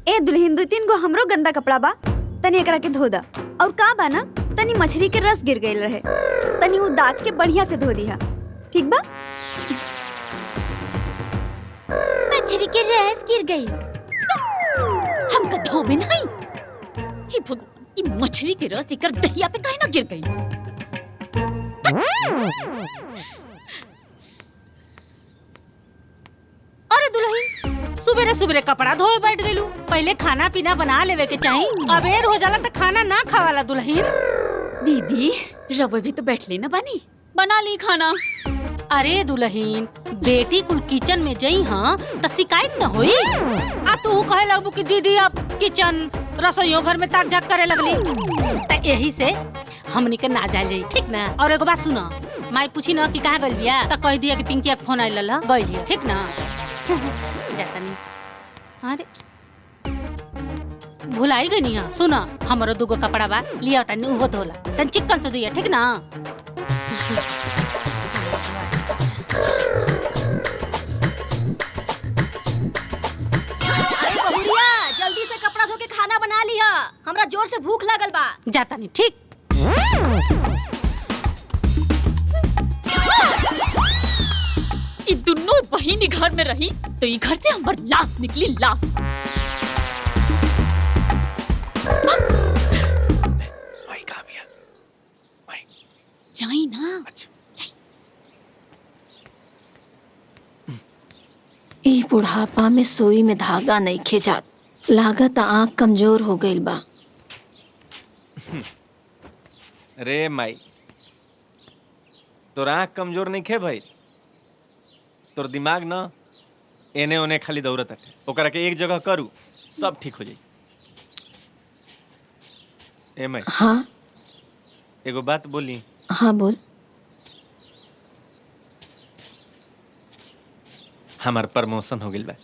ए दुल्हन 2-3 गो हमरो गंदा कपड़ा बा, तनी एकरा के धो दा। और का बा ना, तनी मछली के रस गिर गइल रहे, तनी उ दाग के बढ़िया से धो दिहा, ठीक बा? मछली के रस गिर गई, हमका धोबे नहीं। हे भगवान, ये मछली के रस इकर दहिया पे काहे ना गिर गई? अरे दुल्हन, सुबेरे सुबेरे कपड़ा धोए बैठ गइलू। पहले खाना पीना बना लेवे के चाही, अबेर हो जाला त खाना ना खावाला दुल्हन। दीदी रवे भी तो बैठ लेना बानी, बना ली खाना। अरे दुल्हन, बेटी कुल किचन में जई हां त शिकायत न होई। आ तू कहे लगबू कि दीदी अब किचन रसोईयो घर में ताक झाक करे लगली, त यही से हमनी के ना जा जाई, ठीक ना? और एगो बात सुनो, माई पूछी ना कि कहाँ गइल बिया त कह दिया कि पिंकी के फोन आइल ल गइल हिय, ठीक ना? जातनी। अरे भुलाई गई हां। सुनो, हमरो दुगो कपड़ा बा, लिया तनी उहो धोला, तन चिकन से दिया, ठीक ना? जल्दी से कपड़ा धो के खाना बना लिया, हमरा जोर से भूख लागल बा। जाता नहीं, ठीक? ये दोनों बहिनी घर में रही तो ये घर से हमार लाश निकली, लाश। माई कहाँ गया? माई जाई ना। ई बुढ़ापा में सोई में धागा नहीं खिंचात, लागत आँख कमजोर हो गइल बा। रे माई, तोर आँख कमजोर नहीं खे भाई, तोर दिमाग ना एने ओने खाली दौड़त है। ओकरा के एक जगह करू, सब ठीक हो जाई। ए माई, हाँ एगो बात बोली। हाँ बोल। हमार प्रमोशन हो गइल बा।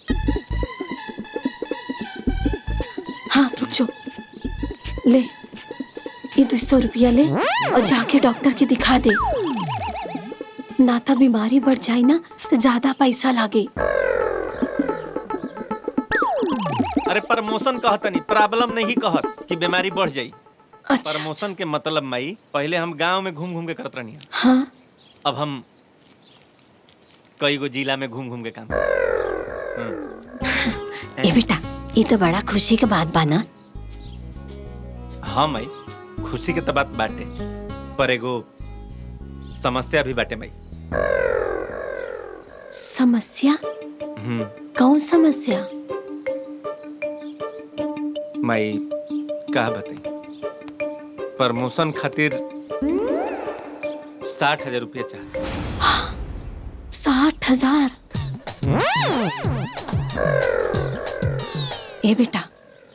हाँ रुक जो, ले ये 200 रुपया ले और जाके डॉक्टर के दिखा दे, ना तो बीमारी बढ़ जाए ना तो ज्यादा पैसा लागे। अरे प्रमोशन कहत नहीं, प्रॉब्लम नहीं कहत कि बीमारी बढ़ जाई। अच्छा, प्रमोशन के मतलब माई, पहले हम गांव में घूम घूम के करत रहनी, हाँ अब हम कई गो जिला में घूम घूम के काम। ए बेटा, ये तो बड़ा खुशी के बात बा ना। हाँ माई, खुशी के तो बात बाटे, पर एगो समस्या भी बाटे माई। समस्या? कौन समस्या? माई का बताई, प्रमोशन खातिर 60,000 रुपया चाहिए। 60,000? ए बेटा,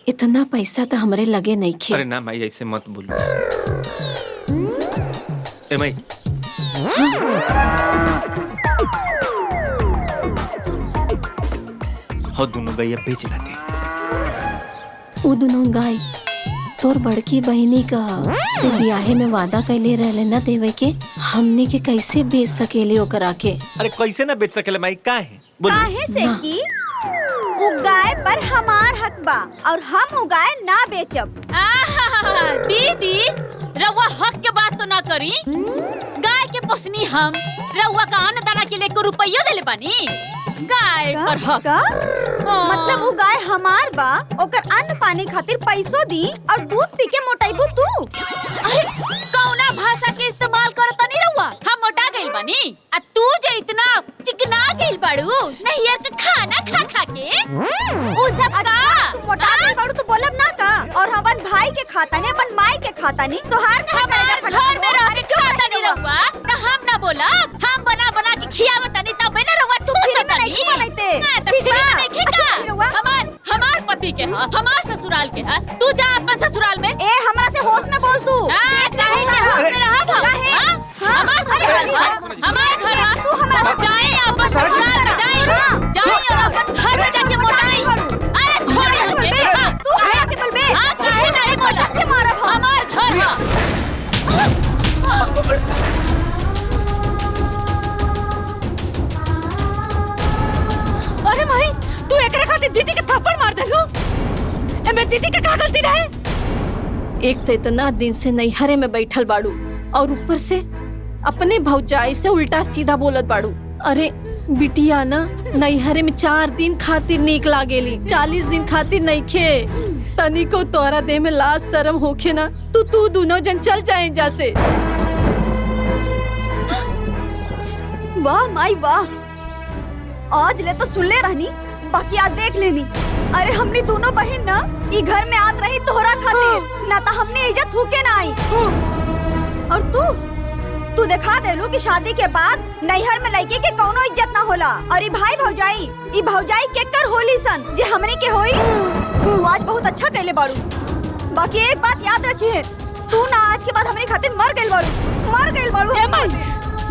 इतना पैसा तो हमरे लगे नहीं खे। अरे ना माई, ऐसे मत बोलो। ए माई, हो दोनों गैया बेच लाते। वो दोनों गाय तोर बड़की बहिनी का ते ब्याहे में वादा कैले रहले ना देवे के, हमने के कैसे बेच सकेले ओकरा के? अरे कैसे ना बेच सकेले माई, काहे? काहे से कि उगाए पर हमार हक बा और हम उगाए ना बेचब। दीदी रउआ हक के बात तो ना करी, गाय के पोसनी हम, रउआ का अन्न दाना के लिए को रुपया देले बानी, गाय पर हक का? मतलब उ गाय हमार बा, ओकर अन्न पानी खातिर पैसो दी और दूध पी के मोटाइबू तू। अरे कौना भाषा के इस्तेमाल करता नहीं रहुआ? हम मोटा गइल बानी आ तू जो इतना चिकना गइल बाड़ू नहियर के खाना खा खा के, उ सब का तू मोटा गइल बाड़ू तो बोलब ना का? और अपन भाई के खाता नहीं, अपन माई के खाता नहीं, तोहार का हमार घर में रह के खाता नहीं रहुआ ना, हम ना बोला, हम बना बना के खियावत नहीं तब ना रहुआ तू सतानी हमार पति के हा, हमार ससुराल के हा, तू जा अपन ससुराल में। ए हमरा से होश में बोल तू। काहे के होश में रहब हम? हमार ससुराल हमार घर हा, तू हमरा जाए अपन ससुराल में जाए और अपन घर में जाके मोटाई। अरे छोड़ हमके, तू काहे के बोलबे? हां काहे नहीं बोला, हमार घर हा। दीदी का का गलती रहे? एक तो इतना दिन से नैहरे में बैठल बाड़ू और ऊपर से अपने भौजाई से उल्टा सीधा बोलत बाड़ू। अरे बिटिया ना नैहरे में 4 दिन खातिर नीक लागेली, 40 दिन खातिर नहीं खे। तनिको तोरा देह में लाज शर्म होखे ना तू दोनों जन चल जाए जैसे। वाह माई वाह, आज ले तो सुन ले रहनी, बाकी आज देख लेनी। अरे हमनी दोनों बहन ना ई घर में आत रही तोहरा खातिर, ना तो हमने इज्जत थूके ना आई। और तू देखा देलू कि शादी के बाद नैहर में लड़के के कौनो इज्जत ना होला। और ई भौजाई केकर होली सन जे हमने के होई। तू आज बहुत अच्छा कहले बाड़ू, बाकी एक बात याद रखिए, तू ना आज के बाद हमने खातिर मर गइल बाड़ू।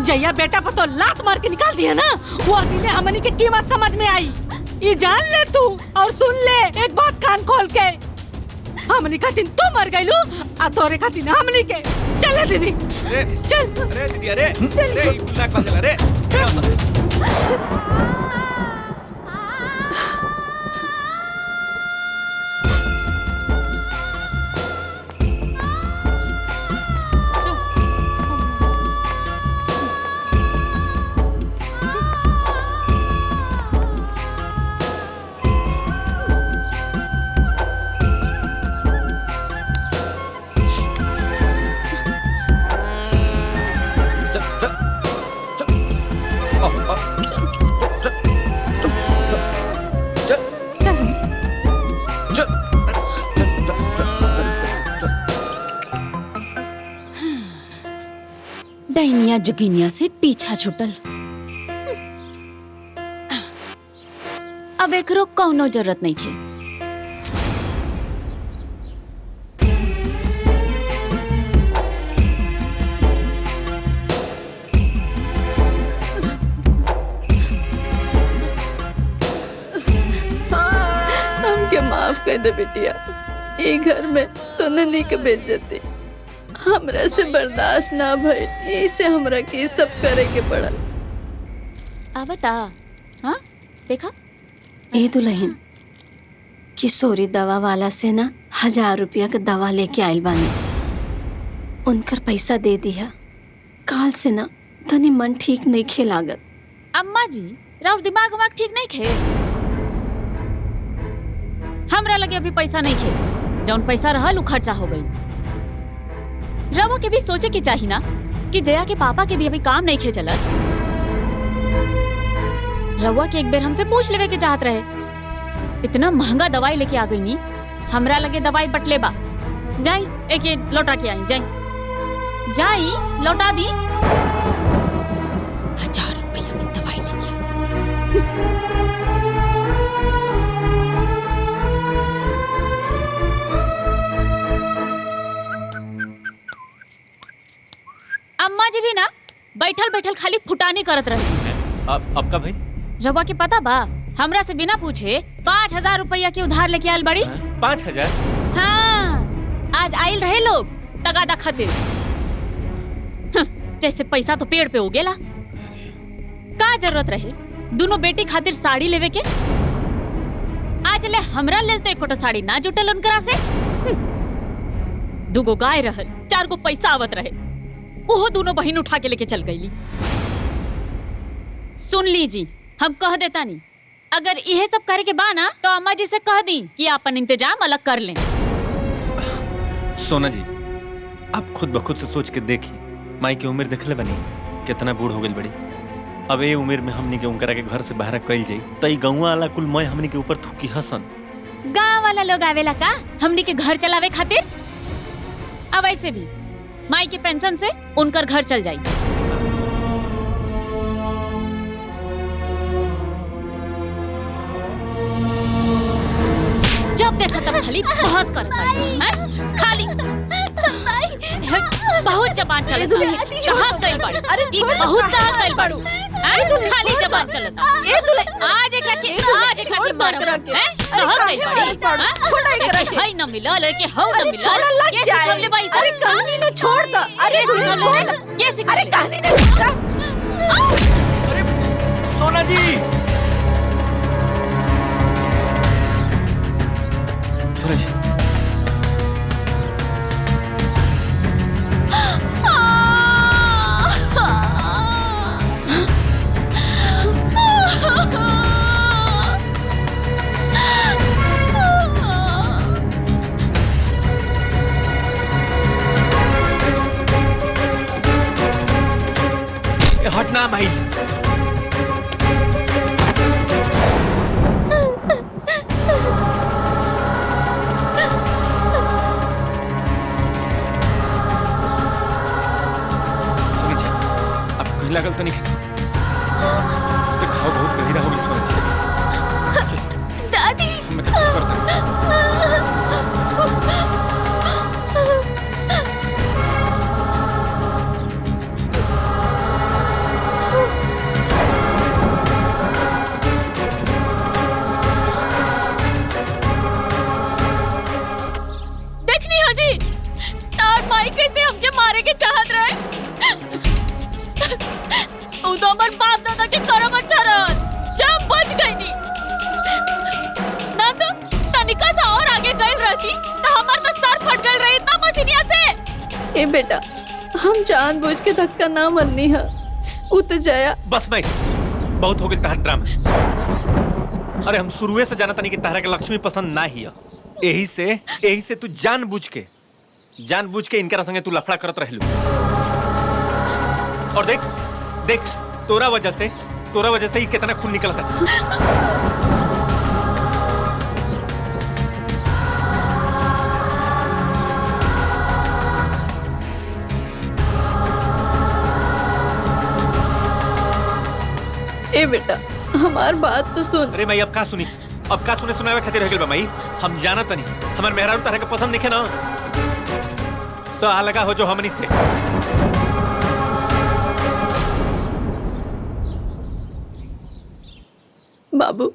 जैया बेटा पर तो लात मार के निकाल दिया ना, वो अकेले हमनी के कीमत समझ में आई। ये जान ले तू और सुन ले एक बात कान खोल के, हमनी खातिर तू मर गइलू आ तोरे खातिर हमनी के। चल दीदी चल। अरे दीदी अरे अरे नाक बंद कर रे। डैनिया जुगिनिया से पीछा छुटल। अब एकरो कौनो जरूरत नहीं थे। हमके माफ कर दे बिटिया, ये घर में तूने नीक बेइज्जती हमरा से बर्दाश्त ना भइल, इसे हमरा के सब करे के पड़ल। आ बता, हाँ देखा ए दुल्हन किशोरी दवा वाला से ना 1000 रुपया का दवा लेके आयल बानी, उनकर पैसा दे दिया। काल से ना तनी मन ठीक नहीं खे लागत। अम्मा जी राउर दिमाग ठीक नहीं खे। हमरा लगे अभी पैसा नहीं खे, जौन पैसा रहल उ खर्चा हो गई। रवा के भी सोचे की चाहिए ना कि जया के पापा के भी अभी काम नहीं खे चलत। रवा के एक बेर हमसे पूछ लेवे के चाहत रहे। इतना महंगा दवाई लेके आ गई नी, हमरा लगे दवाई बटले बा। जाई एक ये लौटा के आई, जाई लौटा दी। 1000 रुपया में दवाई लेके अम्मा जी भी ना बैठल खाली फुटानी करत रहे। अब का भाई रवा के पता बा, हमरा से बिना पूछे 5000 रुपया के उधार लेके आयल बड़ी। 5000? हाँ, आज आयल रहे लोग तगादा खातिर। जैसे पैसा तो पेड़ पे उगेला। का जरूरत रहे दोनों बेटी खातिर साड़ी लेवे के? आज ले हमरा लेल तो एको साड़ी ना जुटल उनकरा से। 2 गाय रहल, 4 पैसा आवत रहे, वो दोनों बहन उठा के लेके चल गईली। सुन लीजी, हम कह देता नहीं, अगर यह सब करे के बा ना तो अम्मा जी से कह दी कि अपन इंतजाम अलग कर लें। सोना जी आप खुद ब खुद से सोच के देखी, माई की उम्र देख ले बनी कितना बूढ़ हो गई बड़ी। अब ये उम्र में हमनी के उनकरा के घर से बाहर कइल जाई त ई गौवा वाला कुल मैं हमनी के ऊपर थूकी हसन। गांव वाला लोग आवेला का हमनी के घर चलावे खातिर? अब ऐसे भी माई के पेंशन से उनकर घर चल जाई। जब देखा तब खाली बहस करता है, खाली बहुत जबान चलता है। चाहत गई बड़ी, अरे बहुत चाहत गई बड़ी, खाली जबान चलता। आज एक की मारब, चाहत गई बड़ी। छोड़ा एकरा के, हाय न मिला लेके हाउ न मिला, लग जाए। अरे कहानी न छोड़ द, अरे छोड़ द, कैसे? अरे कहानी न छोड़ द। अरे सोना जी, सोना जी ए बेटा, हम जानबूझ के धक्का ना मरनी है। उ तो जया। बस मैं बहुत हो गई तहर ड्रामा। अरे हम शुरुए से जाना तनी कि तहरा के लक्ष्मी पसंद ना ही है। यही से तू जानबूझ के इनकरा संगे तू लफड़ा करत रहलू। और देख तोरा वजह से ही कितना खून निकलता है। ए बेटा, हमार बात तो सुन। अरे मैं अब का सुनी? सुनावे खातिर रह गेल बा माई। हम जाना तनी हमार मेहरारू तरह के पसंद दिखे ना तो आ लगा हो जो हमनी से। बाबू,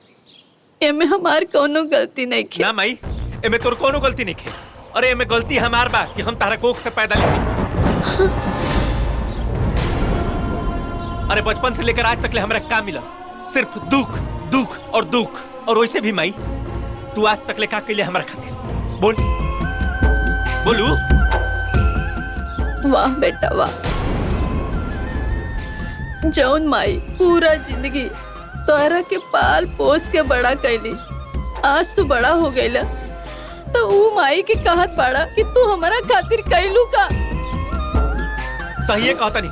एमे हमार कोनो गलती नहीं खे। ना माई, एमे तोर कोनो गलती नहीं खे। अरे एमे गलती हमार बा कि हम तारा कोख से पैदा लेके। अरे बचपन से लेकर आज तक ले हमरा का मिला? सिर्फ दुख और वैसे भी माई तू आज तक ले का के लिए हमरा खातिर बोलू। वाह बेटा वाह, जौन माई पूरा जिंदगी तोरा के पाल पोस के बड़ा कैली, आज तू बड़ा हो गईला तो ऊ माई के कहत बाड़ा कि तू हमारा खातिर कैलू का? सही है कहता नहीं,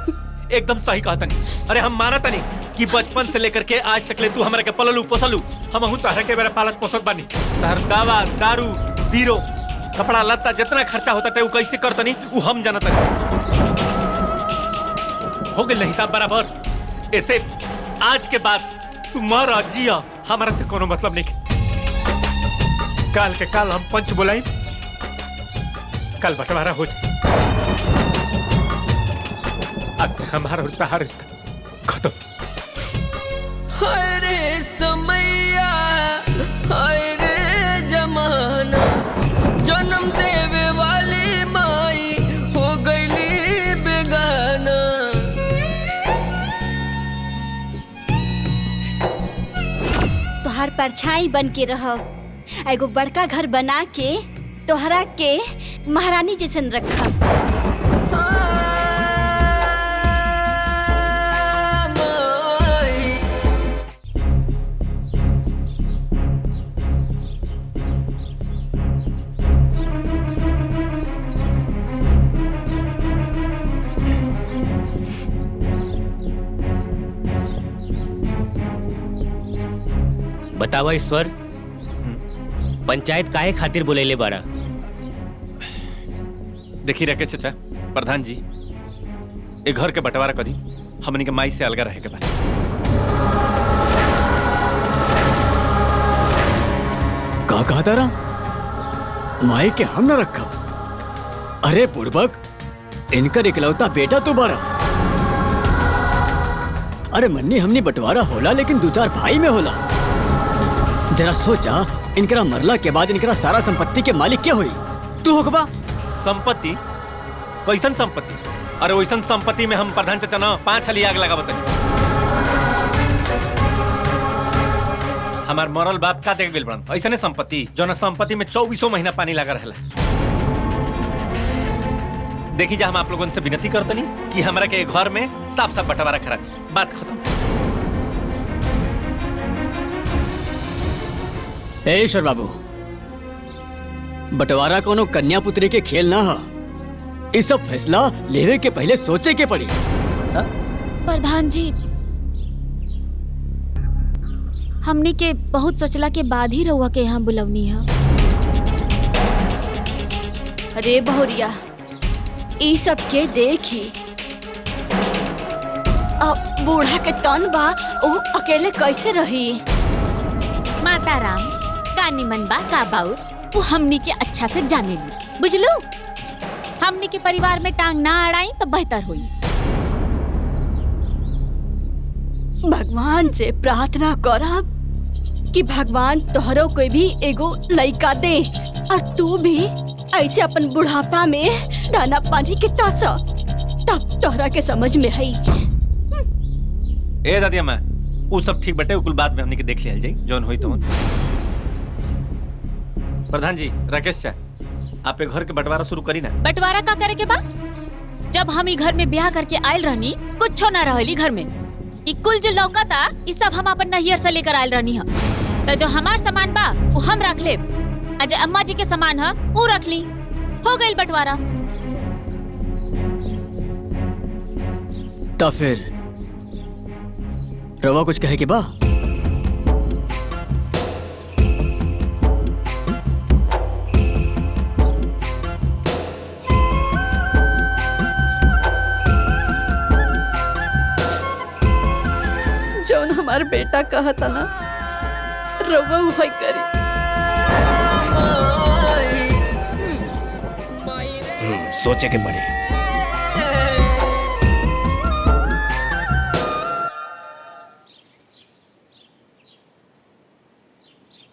एकदम सही कहता नहीं। अरे हम मानता नहीं कि बचपन से लेकर के आज तक ले तू हमरा के पललू पोसलू। हम तारा के मेरा पालक पोषक बानी। तार दवा दारू बीरो कपड़ा लत्ता जितना खर्चा होता है वो कैसे करता नहीं वो हम जानता नहीं। हो गए हिसाब बराबर। ऐसे आज के बाद तू मर जिया हमारा से कोनो मतलब नहीं। काल के काल हम पंच बुलाई, कल बंटवारा हो जाए। आज से हमारा और तहार रिश्ता खत्म। हाय रे समैया, हाय रे जमाना, जन्म देवे वाली माई हो गईली बेगाना। तोहार परछाई बन के रहब, एगो बड़का घर बना के तोहरा के महारानी जैसन रखब। बतावा ईश्वर, पंचायत काहे खातिर बोलेले बाड़ा? देखी राकेश चाचा, प्रधान जी, एक घर के बंटवारा कदी हमनी के माई से अलगा रहे के बाद। का कहा तारा? माई के हम न रखब? अरे बुड़बक, इनकर इकलौता बेटा तू बड़ा। अरे मन्नी हमनी बंटवारा होला लेकिन दो चार भाई में होला। जरा सोचा, इनकरा मरला के बाद इनकरा सारा संपत्ति के मालिक क्या हुई? तू होगा? संपत्ति? कैसन संपत्ति? अरे वैसन संपत्ति में हम प्रधान चाचा ना 5 हाली आग लगा बताई। हमार मरल बाप का देख गेल बड़न ऐसने संपत्ति जो ना संपत्ति में 24 महीना पानी लगा रहला। देखी जा, हम आप लोगों से विनती करतनी कि हमरा के घर में साफ साफ बंटवारा करा दी। बात खत्म। ए ईश्वर बाबू, बंटवारा कोनो कन्या पुत्री के खेल ना है। इस सब फैसला लेवे के पहले सोचे के पड़ी। प्रधान जी, हमने के बहुत सोचला के बाद ही रहुआ के यहाँ बुलवनी है। अरे बहुरिया, ई सब के देखी, अब बूढ़ा के तन बा, वो अकेले कैसे रही? माता राम का निमन बा का बाउर वो हमनी के अच्छा से जाने ली, बुझलू? हमनी के परिवार में टांग ना अड़ाई तो बेहतर हुई। भगवान से प्रार्थना करब कि भगवान तोहरो कोई भी एगो लइका दे और तू भी ऐसे अपन बुढ़ापा में दाना पानी के तरसा, तब तोहरा के समझ में आई। ए दादी अम्मा, वो सब ठीक बटे, कुल बात में हमनी के देख लिया जाई जौन होई तो। प्रधान जी, राकेश चा, आप घर के बंटवारा शुरू करी ना। बंटवारा का करे के बा? जब हम ई घर में ब्याह करके आयल रहनी कुछ ना रहली घर में। ई कुल जो लौकता ई सब हम अपन नैहर से लेकर आयल रहनी है। तो जो हमार सामान बा वो हम रख ले, और जो अम्मा जी के सामान है वो रख ली। हो गई बंटवारा। तो फिर रवा कुछ कहे कि बा? जौन हमार बेटा कहता ना रवा वही करी। सोचे के पड़ी।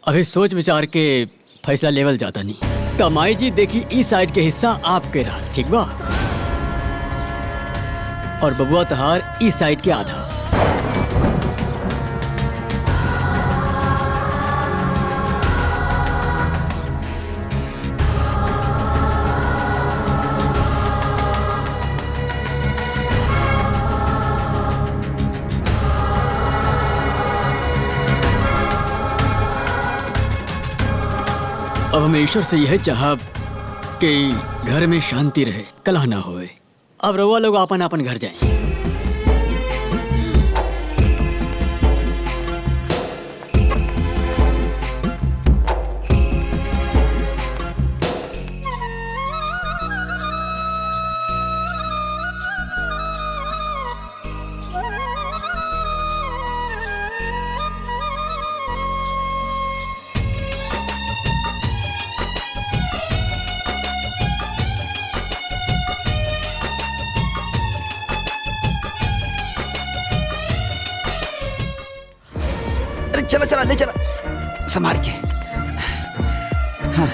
अभी सोच विचार के फैसला लेवल जाता नहीं। तमाई जी देखी इस साइड के हिस्सा आपके रहा, ठीक बा? और बबुआ तहार इस साइड के आधा। अब हमें ईश्वर से यह चाह कि घर में शांति रहे, कलह ना होए। अब रउआ लोग अपन अपन घर जाएं। अरे चलो चलो ले चलो, संभाल के। हाँ।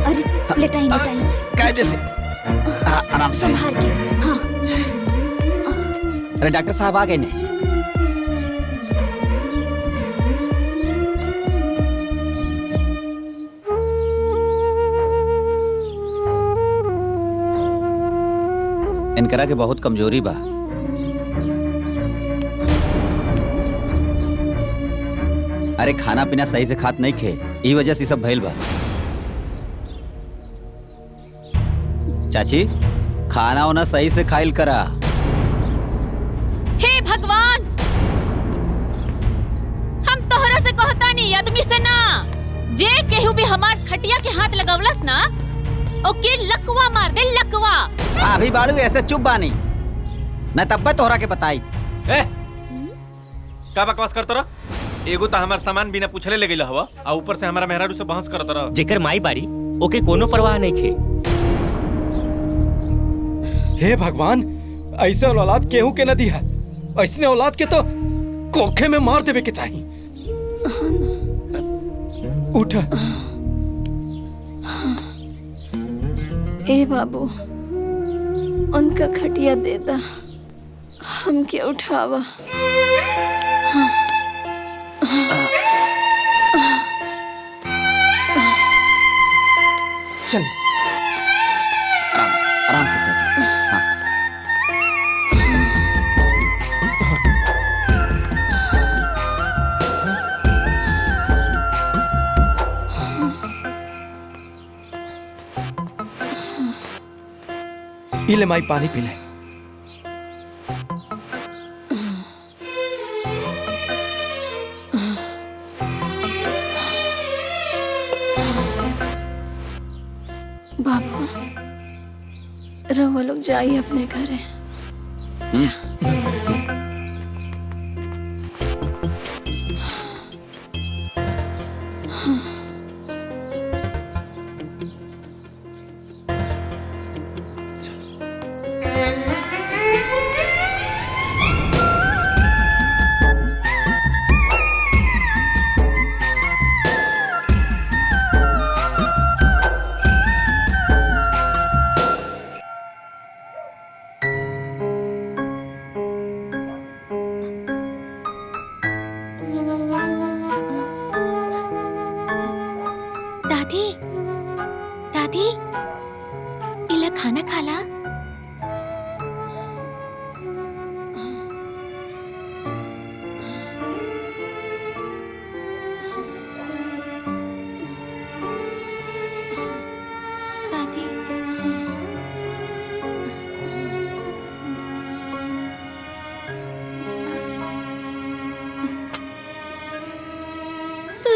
अरे लेटाई लेटाई कायदे से, आराम से संभाल के। हाँ। अरे डॉक्टर साहब आ गए ने। इनकरा के बहुत कमजोरी बा। अरे खाना पीना सही से खात नहीं खे, ई वजह से सब भइल बा। चाची खाना वाना सही से खाइल करा। हे भगवान, हम तोहरा से कहता नहीं आदमी से ना, जे केहू भी हमार खटिया के हाथ लगवलस ना ओके लकवा मार दे, लकवा। अभी बाड़ू ऐसे चुप बानी न, तब तोहरा के बताई। का बकवास करत रह? एगो तो हमार सामान बिना पूछले ले गइल हवा, आ ऊपर से हमारा मेहरारू से बहस करत रह। जेकर माई बाड़ी ओके कोनो परवाह नहीं खे। हे भगवान, ऐसे औलाद केहू के न दिया। ऐसने औलाद के तो कोखे में मार देवे के चाहिए। उठ। ए बाबू, उनका खटिया दे दा, हमके उठावा। चल आराम से चाची। हाँ। इले माई पानी पी ले। बाबू रवा लोग जाइए अपने घरे। दादी, दादी, इला खाना खाला।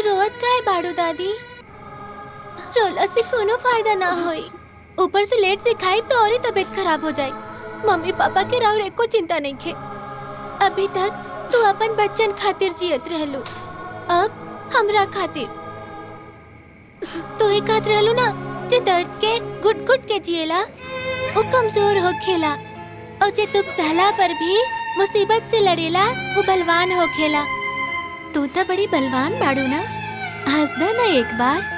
रोत काहे बाड़ू दादी? रोला से कोनो फायदा ना होई। ऊपर से लेट से खाई तो और ही तबीयत खराब हो जाए। मम्मी पापा के राउर एको चिंता नहीं खे। अभी तक तू अपन बच्चन खातिर जियत रहलू, अब हमरा खातिर। तू ही कहत रहलू ना जे दर्द के घुट घुट के जिएला वो कमजोर हो खेला, और जे दुख सहला पर भी मुसीबत से लड़ेला वो बलवान हो खेला। तू तो बड़ी बलवान बाड़ू ना, हंस दो ना एक बार।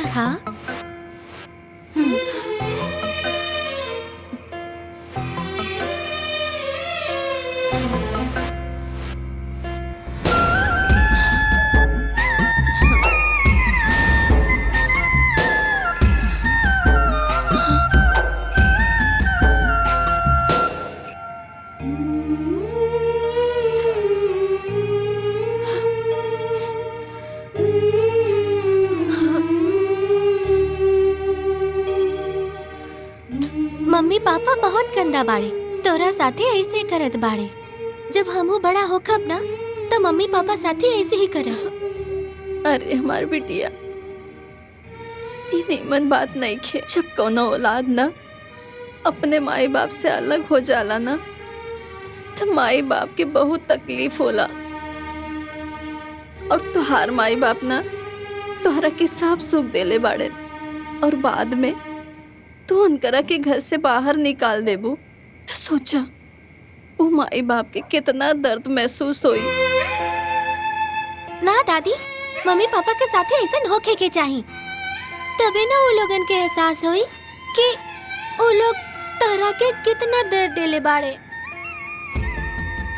हाँ मम्मी पापा बहुत गंदा बाड़े, तोरा साथे ऐसे करत बाड़े। जब हमहू बड़ा होखब ना तो मम्मी पापा साथे ऐसे ही करब। अरे हमार बिटिया, ई नीमन बात नहीं खे। जब कोनो औलाद ना अपने माई बाप से अलग हो जाला ना तो माई बाप के बहुत तकलीफ होला। और तुहार माई बाप ना तोहरा के सब सुख देले बाड़े, और बाद में तू उनकरा के घर से बाहर निकाल देबू तो सोचा वो माई बाप के कितना दर्द महसूस होई। ना दादी, मम्मी पापा के साथे ऐसा होखे के चाहिए, तबे ना वो लोगन के एहसास होई कि वो लोग तोहरा के कितना दर्द देले बाड़े।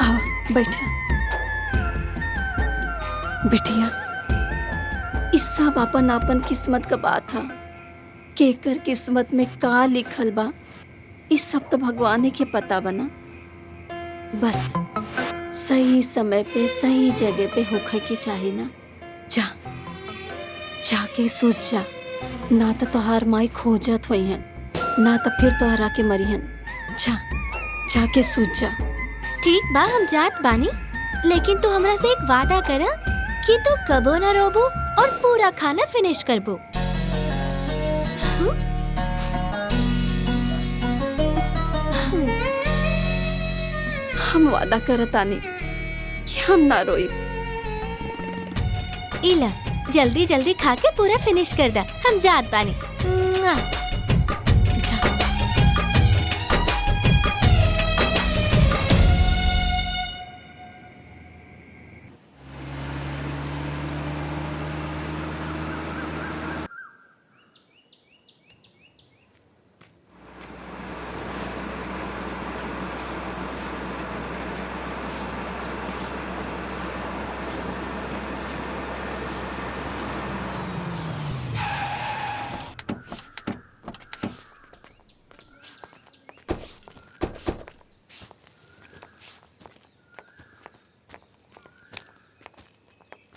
आओ बैठा बिटिया, इस सब अपन अपन किस्मत का बात है। केकर किस्मत में का लिखल बा इस सब तो भगवान के पता बना। बस सही समय पे सही जगह पे होखे के चाहिए ना। जा जाके सोच जा, ना तो तोहार माई खोजत हुई हैं, ना तो फिर तोहरा के मरिहन। जा जाके सोच जा। ठीक बा, हम जात बानी, लेकिन तू हमरा से एक वादा करा कि तू कबो ना रोबू और पूरा खाना फिनिश करबू। हम वादा करतानी कि हम ना रोई। इला जल्दी जल्दी खा के पूरा फिनिश कर दा, हम जात बानी।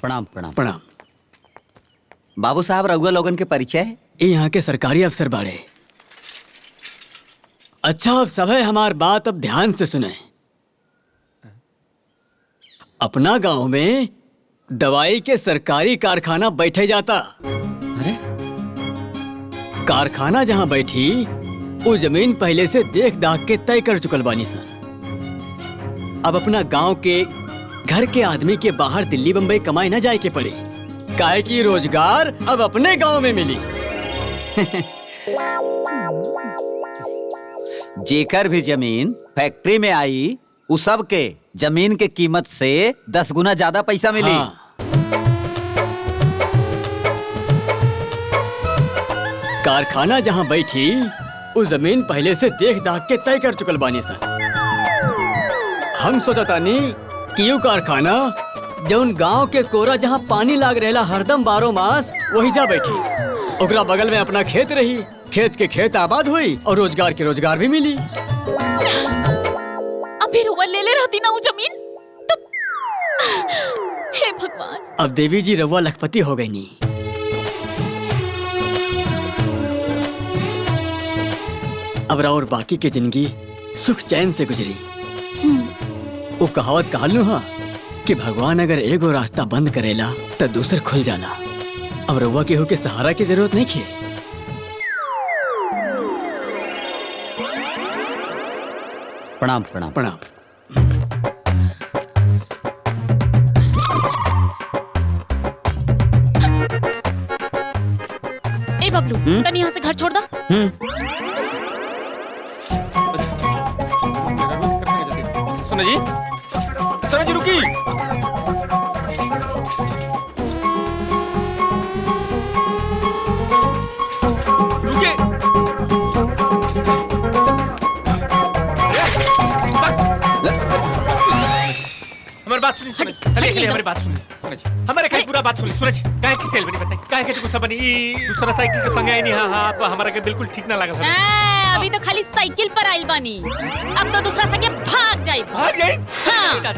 प्रणाम प्रणाम प्रणाम। बाबू साहब, रघुआ लोगन के परिचय? ये यहाँ के सरकारी अफसर बाड़े। अच्छा अब सब है, हमार बात अब ध्यान से सुने। अपना गांव में दवाई के सरकारी कारखाना बैठे जाता। अरे कारखाना जहाँ बैठी वो जमीन पहले से देख दाख के तय कर चुकल बानी सर। अब अपना गांव के घर के आदमी के बाहर दिल्ली बम्बई कमाई न जाए के पड़े, काहे की रोजगार अब अपने गांव में मिली। जेकर भी जमीन फैक्ट्री में आई उ सब के जमीन के कीमत से 10 गुना ज्यादा पैसा मिली। हाँ। कारखाना जहाँ बैठी उस जमीन पहले से देख दाख के तय कर चुकल बानी सर। हम सोचतानी कि यू कारखाना जौन गांव के कोरा जहाँ पानी लाग रहेला हरदम 12 मास वही जा बैठी। ओकरा बगल में अपना खेत रही, खेत के खेत आबाद हुई और रोजगार के रोजगार भी मिली। अभी रोवन ले ले रहती ना वो जमीन तो हे भगवान। अब देवी जी रवा लखपति हो गई नी। अब और बाकी के जिंदगी सुख चैन से गुजरी। वो कहावत कहलू हा कि भगवान अगर एगो रास्ता बंद करेला तो दूसर खुल जाला। अब रवा केहू के सहारा की जरूरत नहीं है। प्रणाम प्रणाम प्रणाम। ए बबलू तनी यहाँ से घर छोड़ दो। सुनो जी, सुनो जी, रुकी। रुकिए। हमारी बात सुनिए, सुनिए। चलिए हमारी बात सुनिए, सुनिए। हमारे कहीं पूरा बात सुनिए, सुनिए। काहे की सेल बनी बताइए, काहे के गुस्सा बनी? दूसरा साइकिल के संग आई नहीं। हाँ तो हमारा के बिल्कुल ठीक ना लगा। अभी तो खाली साइकिल पर आइल बानी, अब तो दूसरा संगे भाग जाई। भाग जाई? हाँ।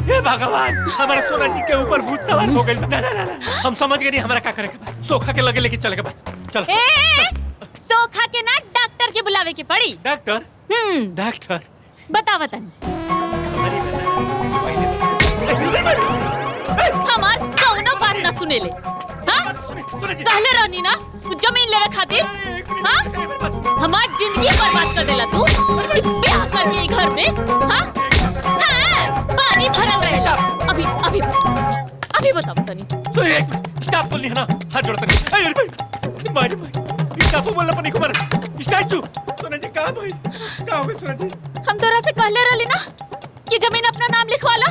हे भगवान, हमारे सोना जी के ऊपर भूत सवार हो गई। ना ना ना, हम समझ गए नहीं हमारा क्या करे के। सोखा के लगे लेके चले के बाद। चलो। सोखा के ना डॉक्टर के बुलावे के पड़ी। डॉक्टर? डॉक्टर बता बतानी। हमार कौनो बात ना सुने ले। हाँ? कहले रहनी ना जमीन लेवे खातिर। हाँ? हमार जिंदगी बर्बाद कर देला तू ब्याह करके घर में। हाँ? हाँ? पानी भरल रहेला। अभी बता बतानी। स्टॉप बोलनी है ना, हाथ जोड़ता नहीं। अरे भाई, मारी भाई, स्टॉप बोलना पड़ी कुमार। स्टैचू, सोना जी कहाँ भाई? कहाँ हो गए सोना जी? हम तोरा से कहले रहली ना कि जमीन अपना नाम लिखवाला।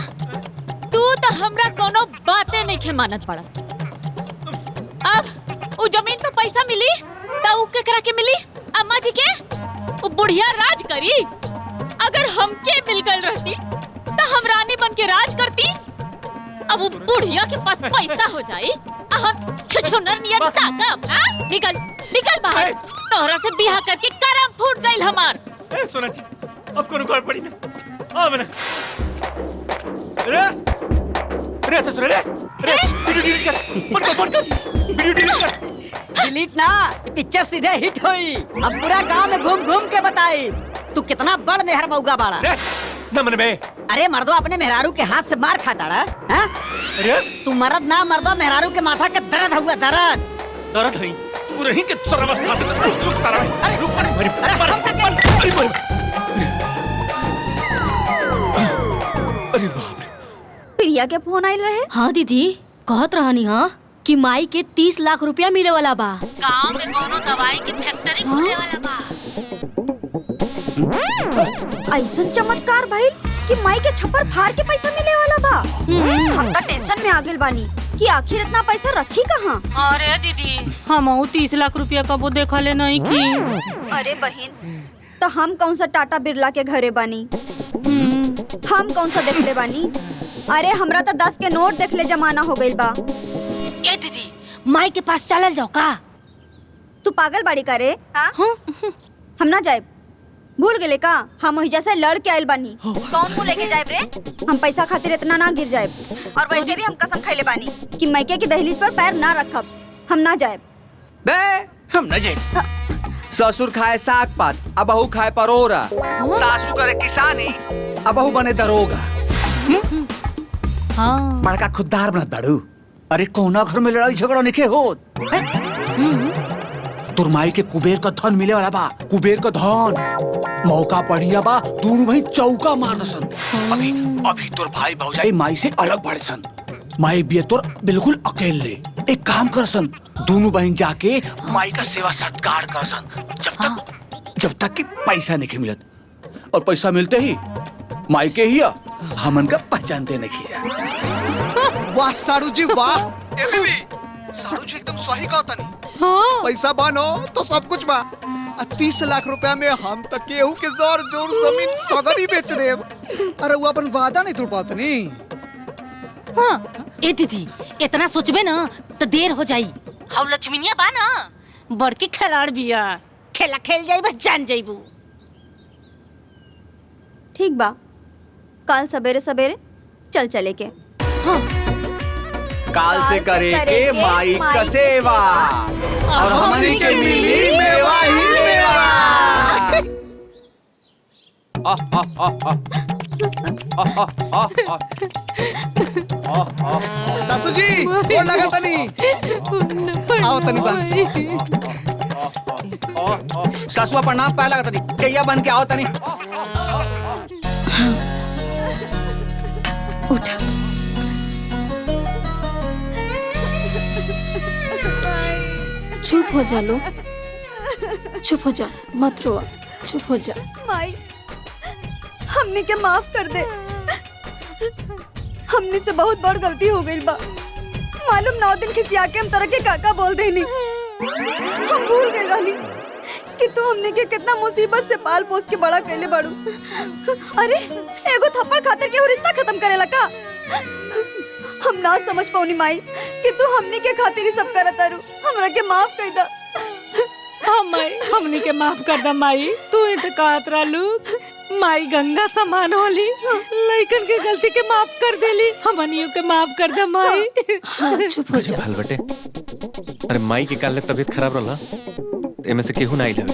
तू तो हमरा कोनो बातें नहीं खे मानत पड़ा। अब वो जमीन पे पैसा मिली तो उ केकरा के मिली? अम्मा जी के? वो बुढ़िया राज करी। अगर हमके मिल गई रहती तो हम रानी बन के राज करती। अब वो बुढ़िया के पास पैसा हो जाई, हम छुछुनर नियर ताकब। हाँ? निकल बाहर। तोहरा से बियाह करके करम फूट गई हमार। सोना जी, अब कोनो गौर पड़ी ना। आ मैंने रे ससुर रे वीडियो डिलीट कर, बंद कर वीडियो डिलीट कर। डिलीट ना, पिक्चर सीधे हिट हुई। अब पूरा गांव में घूम घूम के बताई तू कितना बड़ मेहर मौगा बाड़ा। न मन में अरे मर्दो अपने मेहरारू के हाथ से मार खाता रहा। अरे तू मर्द ना, मर्दो मेहरारू के माथा के दर्द हुआ। दर्द है पूरे ही के सरवत हाथ रुक सारा। अरे रुक, अरे बाप रे। प्रिया के फोन आइल रहे। हाँ दीदी, कहत रहनी हाँ कि माई के 30 लाख रुपया मिले वाला बा। गांव में कोनो दवाई की फैक्ट्री खुले वाला बा। ऐसन चमत्कार भइल कि माई के छप्पर फाड़ के पैसा मिले वाला बा। हम तो टेंशन में आ गेल बानी कि आखिर इतना पैसा रखी कहाँ। अरे दीदी, हम 30 लाख रुपया कबो देखले नहीं की। अरे बहन, तो हम कौन सा टाटा बिरला के घरे बानी? हम कौन सा देखले बानी? अरे हमरा तो 10 के नोट देखले जमाना हो गइल बा। ए दीदी, माई के पास चलल जाओ का? तू पागल बाड़ी का रे? हाँ? हम ना जाए। भूल गेले का? हम वही जैसे लड़ के आइल बानी। कौन मुँह लेके जाए रे? हम पैसा खातिर इतना ना गिर जाए। और वैसे भी हम कसम खैले बानी कि मैके की दहलीज पर पैर ना रखब। हम ना जाए। बे हम ना जाए। ससुर खाए साग पात, अब बहू खाए परोरा। सासू करे किसानी, अब बहू बने दरोगा। हाँ। बड़का खुददार बनत बाड़ू। अरे कोना घर में लड़ाई झगड़ा निके होत। तुरमाई के कुबेर का धन मिले वाला बा। कुबेर का धन मौका बढ़िया बा। दोनों भाई चौका मार दसन। अभी तोर भाई भौजाई माई से अलग बढ़े सन। माई भी तोर बिल्कुल अकेले। एक काम कर सन, दोनों बहन जाके माई का सेवा सत्कार कर सन जब तक कि पैसा नहीं मिलत। और पैसा मिलते ही माई के ही हमन का पहचानते नहीं जा। वाह सारू जी वाह। ए दीदी, सारू जी एकदम सही कहता नहीं। हाँ। पैसा बानो तो सब कुछ बा। 30 लाख रुपया में हम तक केहू के जोर जोर जमीन सगरी बेच देब। अरे वो अपन वादा नहीं तोड़ पात नहीं। हाँ। ए दीदी, इतना सोचबे ना तो देर हो जाई। हाउ लक्ष्मीनिया बा ना, बड़की खिलाड़ बिया। खेला खेल जाई बस जान जाइबू। ठीक बा, कल सवेरे सवेरे चल चले के। हाँ। काल से करे के माई का सेवा और हमनी के मिली मेवा ही मेवा। सासू जी गोड़ लगा तनी आओ तनी बा सासुआ प्रणाम पाए लगा तनी कैया बन के आओ तनी। उठा चुप हो जा लो, चुप हो जा, मत रोआ, चुप हो जा। माई हमने के माफ कर दे, हमने से बहुत बड़ गलती हो गई बा। मालूम 9 दिन खिसिया के हम तरह के काका बोल देनी। हम भूल गए रहनी कि तू हमने के कितना मुसीबत से पाल पोस के बड़ा कैले बाड़ू। अरे एगो थप्पड़ खातिर के रिश्ता खत्म करेला का? हम ना समझ पाऊनी माई कि तू हमने के खातिर ही सब करत तारू। हमरा के माफ कर दा। हाँ माई, हमनी के माफ कर दा माई। तू ही तो कहत रहलू माई गंगा समान होली, लइकन के गलती के माफ कर देली, हमनियों के माफ कर दा माई। हाँ, चुप हो जा। भाल बेटे, अरे माई के काल तबीयत खराब रहला, एमे से केहू ना आइल हवे।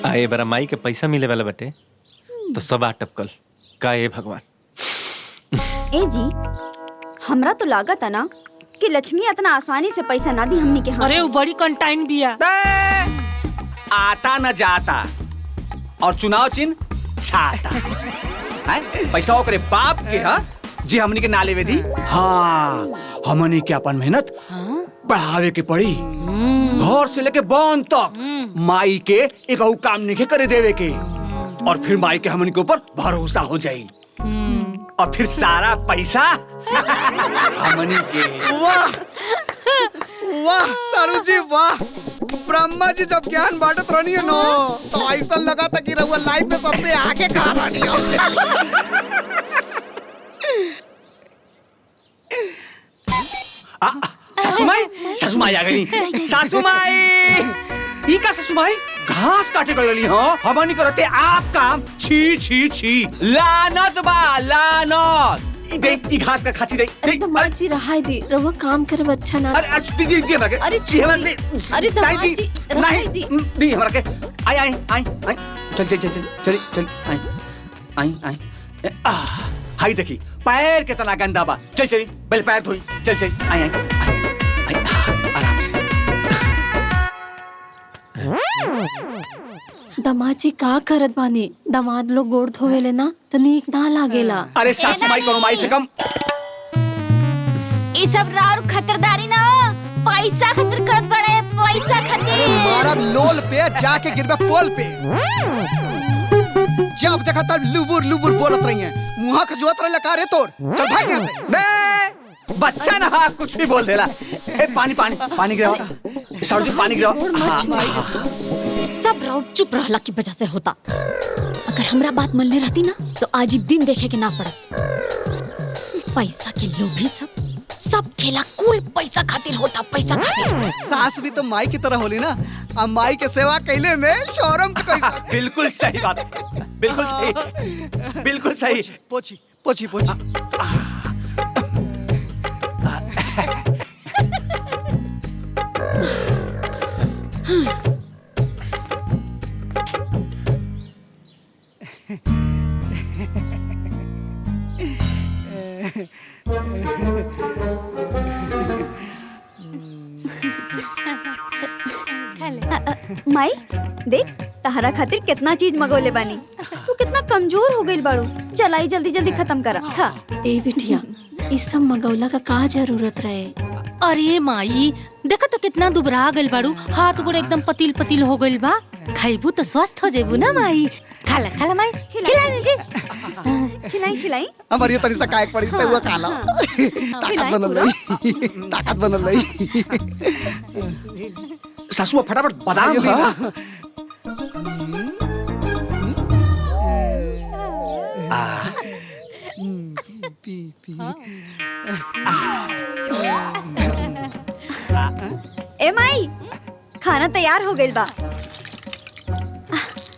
आए बरा माई के पैसा मिले वाला बेटे, तो सब टपकल का ए भगवान। ए जी, हमरा तो लागत है ना कि लक्ष्मी इतना आसानी से पैसा ना दी हमनी के हाथ। अरे वो बड़ी कंटाइन बिया। आता न जाता और चुनाव चिन्ह छाता। पैसा ओकरे बाप के हा जी हमनी के ना लेवे दी। हाँ, हमनी के अपन मेहनत बढ़ावे के पड़ी। घर से लेके बन तक माई के एक काम नहीं करे देवे के, और फिर माई के हमनी के ऊपर भरोसा हो जाई, और फिर सारा पैसा हमनी के। वाह वाह सारू जी वाह। ब्रह्मा जी जब ज्ञान बांटत रहनी है नो, तो ऐसा लगा था कि रहुआ लाइफ में सबसे आगे खा रही हो। सासू माई आ गई। सासू माई, ई का सासू माई घास काटे गई रही हो, हमनी करते आप काम। छी छी छी, लानत बा लानत। देख ई घास का खाची दे। दमाद जी रहाई दी, रहुआ काम करे अच्छा ना। अरे दी दी हमरा के। अरे अरे दमाद जी रहाई दी। दी हमरा के। आई आई आई आई, चल चल चल चल चल आई आई आई। हाय देखी पैर कितना गंदा बा। चल चल पहले पैर धोई। चल चल आई आई आई, आराम से। दमाद जी का करत बानी? दमाद लोग गोड़ धोवेले ना तो नीक ना लागेला। अरे सासू माई करो माई से कम। ई सब रार खतरदारी ना, पैसा खतर करत बड़े, पैसा खातिर। हमारा लोल पे जाके गिरबे पोल पे। जब देखा तब लुबुर लुबुर बोलत रही है, मुहा खजुआत रहे लगा रे तोर। चल भाग यहाँ से। बच्चा ना कुछ भी बोल देला। ए पानी पानी पानी गिराओ, सारू जी पानी गिराओ। सब राउट चुप रहला की वजह से होता। अगर हमरा बात मान ले रहती ना तो आज ही दिन देखे के ना पड़त। पैसा के लोभी सब खेला कुल पैसा खातिर होता, पैसा खातिर। सास भी तो माई की तरह होली ना, अब माई के सेवा कैले में शौरम के कैसा। बिल्कुल सही बात, बिल्कुल सही, बिल्कुल सही। पोछी पोछी पोछी। माई देख तहरा खातिर कितना चीज मंगोले बानी। तू कितना कमजोर हो गई बाड़ू। चलाई जल्दी जल्दी खत्म करा। खा। ए बिटिया, इस सब मगौला का जरूरत रहे? अरे माई देखा तो कितना दुबरा गइल बाड़ू, हाथ गोड़ एकदम पतील पतील हो गइल बा। खाइबू तो स्वस्थ हो जेबू ना माई। खाला खाला माई, खिलाई जी। खिलाई खिलाई। हमारी तरी सा कायक पड़ी से हुआ खाला। ताकत बनल रही, ताकत बनल रही। सासू फटाफट बादाम खा। पी पी। ए माई खाना तैयार हो गइल बा।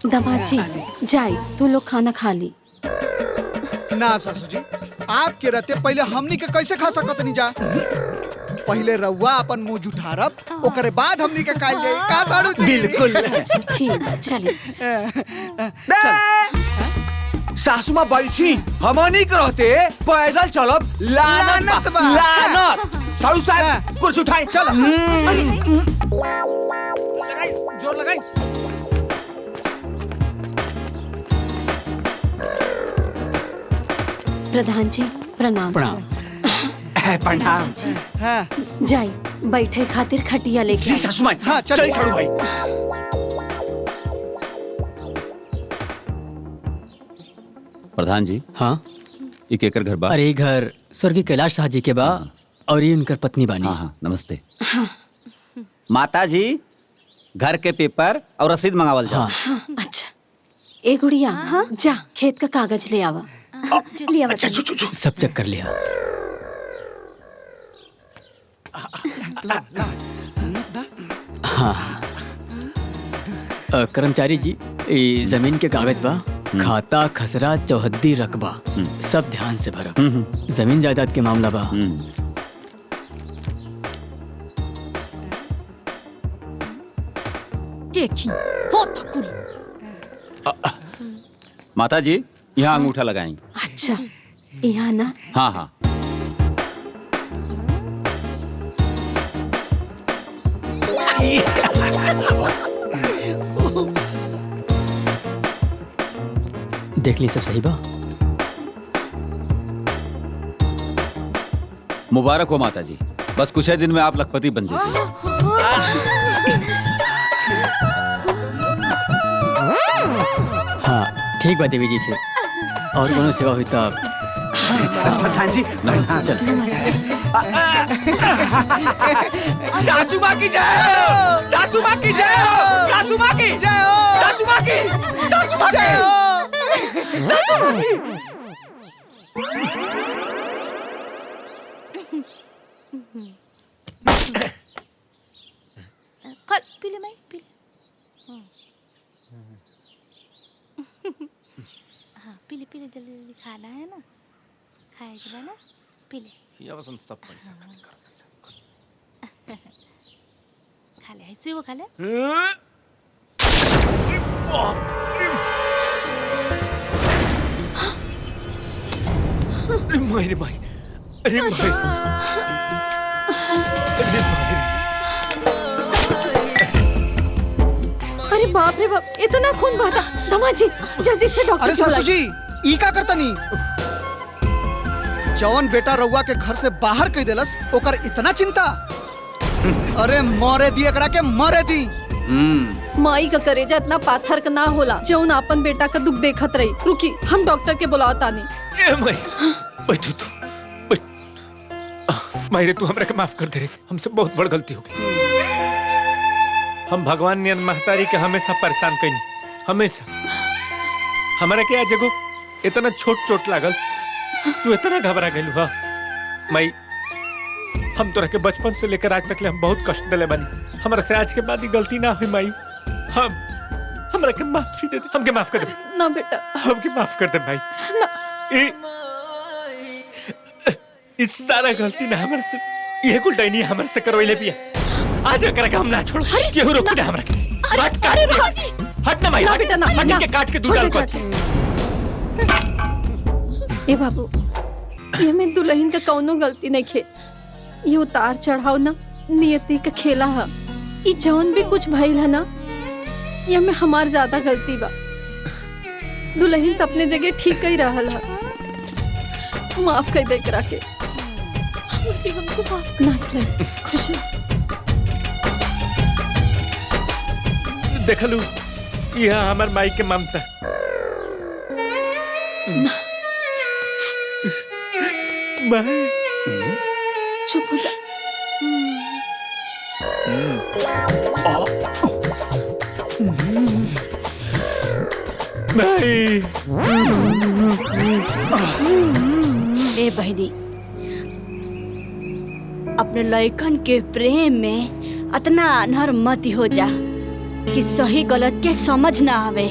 दमाद जी जाई, तू लोग खाना खा ली। ना सासू जी, आपके रहते पहले हमनी के कैसे खा सकत नहीं जा? पहले रउआ अपन मुंह जुठारब, ओकरे बाद हमनी के खाई जाई। का साड़ू जी? बिल्कुल ठीक है, चलिए। सासू माँ बैठी हमनी के रहते पैदल चलब लानत बा। लानत। साड़ू साहब कुर्सी उठाई चल। लगाई जोर लगाई। प्रधान जी प्रणाम। प्रणाम। प्रणाम। हाँ जाई बैठे खातिर खटिया लेके जी सासू माँ। हाँ, चल। चल साड़ू भाई। प्रधान जी। हाँ ये केकर घर बा? अरे घर स्वर्गीय कैलाश शाह जी के बा और ये उनकर पत्नी बानी। हाँ नमस्ते। माता जी घर के पेपर और रसीद मंगावल जाओ। हाँ, अच्छा ए गुड़िया जा खेत का कागज ले आवा। लिया सब चेक कर लिया। हाँ कर्मचारी जी ये जमीन के कागज बा, खाता खसरा चौहद्दी रकबा सब ध्यान से भरब। जमीन जायदाद के मामला बा। देखी होता कुल। माता जी यहाँ अंगूठा लगाएंगे। अच्छा यहाँ ना। हाँ हाँ। देख ली सब सही बा। मुबारक हो माता जी, बस कुछ ही दिन में आप लखपति बन जाएंगे। हाँ ठीक बा देवी जी फिर और कोनो सेवा हुई तो प्रधान जी चल। सासू माँ की जय हो। सासू माँ की जय हो। सासू माँ की जय हो। सासू माँ की। सासू माँ की। सासू माँ की। खा पी ले मैं पी ले। हाँ पी ले जल्दी जल्दी खाना है ना, खाएगा ना, पी ले। ये बस सब पैसा खा ले ऐसे वो खा ले। अरे माई रे माई। अरे माई। अरे माई। अरे बाप रे बाप इतना खून बहता। दामाद जी जल्दी से डॉक्टर। अरे सासू जी ई का करता नहीं? जवन बेटा रउआ के घर से बाहर कह देलस ओकर इतना चिंता? अरे मरे दी एकरा के मरे दी। माई का करेजा इतना पाथर का ना होला जौन अपन बेटा का दुख देखत रही। रुकी हम डॉक्टर के बुलावतानी। ए माई बैठो तू बैठ। माई रे तू हमरा के माफ कर दे रे, हमसे बहुत बड़ गलती हो गई। हम भगवान नियन महतारी के हमेशा परेशान कइनी, हमेशा। हमारा के आज एगो इतना छोट चोट लागल तू इतना घबरा गइल हुआ। माई हम तोरा के बचपन से लेकर आज तक ले हम बहुत कष्ट दिले बानी। हमरा से आज के बाद ही गलती ना हुई माई। हम हमरा के माफी दे दे, हमके माफ कर दे ना बेटा, हमके माफ कर दे भाई ना। इस सारा गलती ना हमरा से, ये कुल डैनी हमरा से करवैले बिया। आज एकरा के हम ना छोड़, केहू रोक दे हमरा के। काट काट हट ना माई, ना बेटा, ना, हट ना। के काट के दूध डाल कर। ए बाबू ये में दुल्हन का कौनो गलती नहीं खे। ये उतार चढ़ाव ना नियति का खेला है। ये जौन भी कुछ भइल है ना ये में हमार ज्यादा गलती बा। दुल्हन तो अपने जगह ठीक ही रहल है। माफ कर दे करा के। मुझे हमको माफ ना दुल्हन खुश रह। देखलू यह हमार माई के ममता। माई चुप हो जा। ए बहनी अपने लइकन के प्रेम में इतना अनहर मत हो जा कि सही गलत के समझ ना आवे।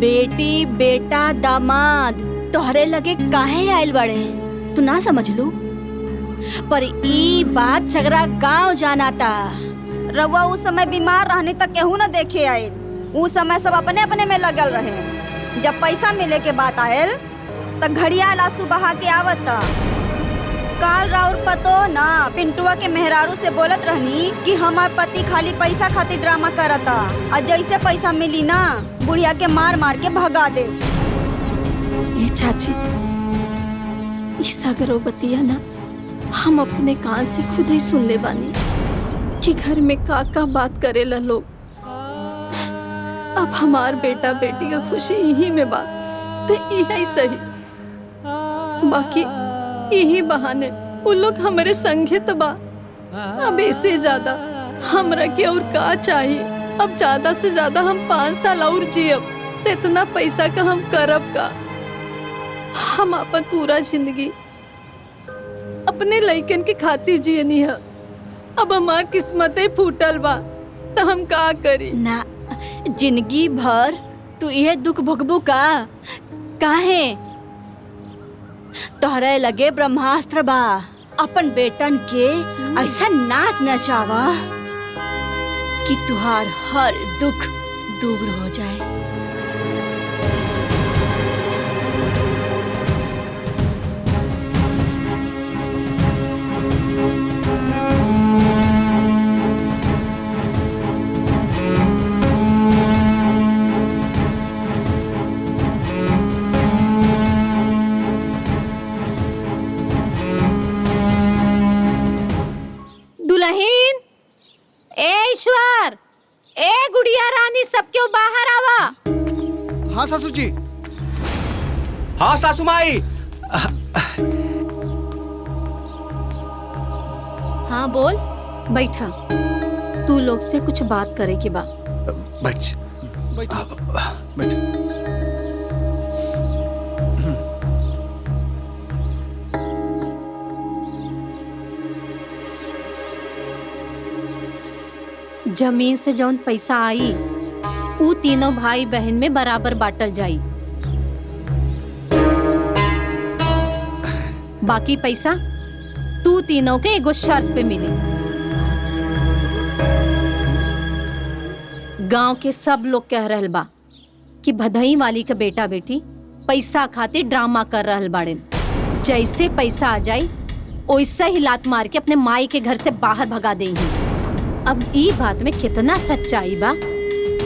बेटी बेटा दामाद तोहरे लगे काहे आयल बड़े तू ना समझ लू, पर ई बात सगरा गांव जानाता। रउआ उस समय बीमार रहने तक केहू न देखे आयल। उस समय सब अपने अपने में लगल रहे। जब पैसा मिले के बात आयल तब घड़ियाल आंसू बहा के आवता। काल राउर पतो ना पिंटुआ के मेहरारू से बोलत रहनी कि हमार पति खाली पैसा खातिर ड्रामा करता, और जैसे पैसा मिली ना बुढ़िया के मार मार के भगा दे। ए चाची, ई सगरो बतिया ना हम अपने कान से खुद ही सुन ले बानी कि घर में का बात करेला लोग। अब हमार बेटा बेटी का खुशी यही में बा तो यही सही, बाकी यही बहाने वो लोग हमारे संगे तो बा। अब इससे ज्यादा हमरा के और का चाहिए। अब ज्यादा से ज्यादा हम 5 साल और जियब तो इतना पैसा का हम करब का। हम अपन पूरा जिंदगी अपने लइकन के खातिर जियनी है। अब हमार किस्मतें फूटल बा तो हम का करी। ना जिंदगी भर तू यह दुख भोगबू का काहे? तोहरे लगे ब्रह्मास्त्र बा। अपन बेटन के ऐसा नाच नचावा कि तुहार हर दुख दूर हो जाए। दुल्हन, ए ईश्वर, ए गुड़िया रानी, सब क्यों बाहर आवा। हाँ सासू जी। हाँ सासू माई। हाँ बोल। बैठा, तू लोग से कुछ बात करे की बा। बैठ बैठ। जमीन से जौन पैसा आई ऊ तीनों भाई बहन में बराबर बांटल जाई। बाकी पैसा तू तीनों के एगो शर्त पे मिली। गांव के सब लोग कह रहल बा कि भदई वाली का बेटा बेटी पैसा खातिर ड्रामा कर रहल बाड़ेन। जैसे पैसा आ जाई वैसे ही लात मार के अपने माई के घर से बाहर भगा देंगी। अब ई बात में कितना सच्चाई बा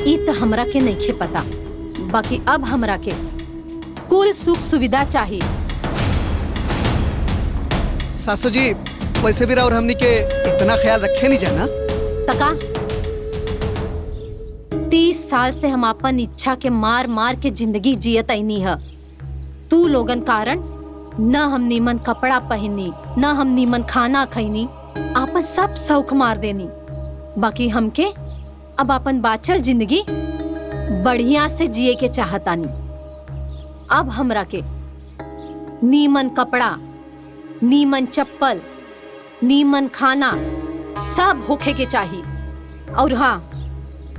ई तो हमरा के नहीं पता। बाकी अब हमरा के कुल सुख सुविधा चाहिए। सासू जी वैसे भी और हमनी के इतना ख्याल रखे नहीं जाना। तका 30 साल से हम अपन इच्छा के मार मार के जिंदगी जियत आईनी है। तू लोगन कारण न हम नीमन कपड़ा पहनी, न हम नीमन खाना खैनी, आपन सब शौक मार देनी। बाकी हमके अब अपन बाचल जिंदगी बढ़िया से जिए के चाहतानी। अब हमरा के नीमन कपड़ा, नीमन चप्पल, नीमन खाना सब होखे के चाहिए। और हाँ,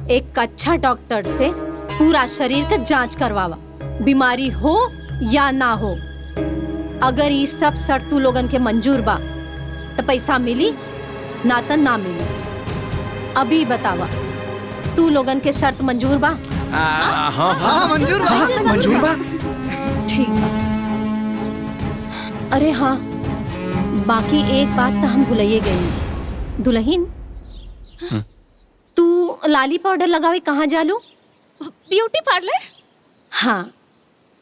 एक अच्छा डॉक्टर से पूरा शरीर का जांच करवावा, बीमारी हो या ना हो। अगर ये सब शर्त तू लोगन के मंजूर बा तो पैसा मिली, ना तो ना मिली। अभी बतावा, तू लोगन के शर्त मंजूर बा? हाँ मंजूर बा। मंजूर बा। ठीक बा। अरे हाँ, बाकी एक बात तो हम भुलाइए गई। दुल्हन, तू लाली पाउडर लगावे कहाँ जालू? Beauty parlour. हाँ,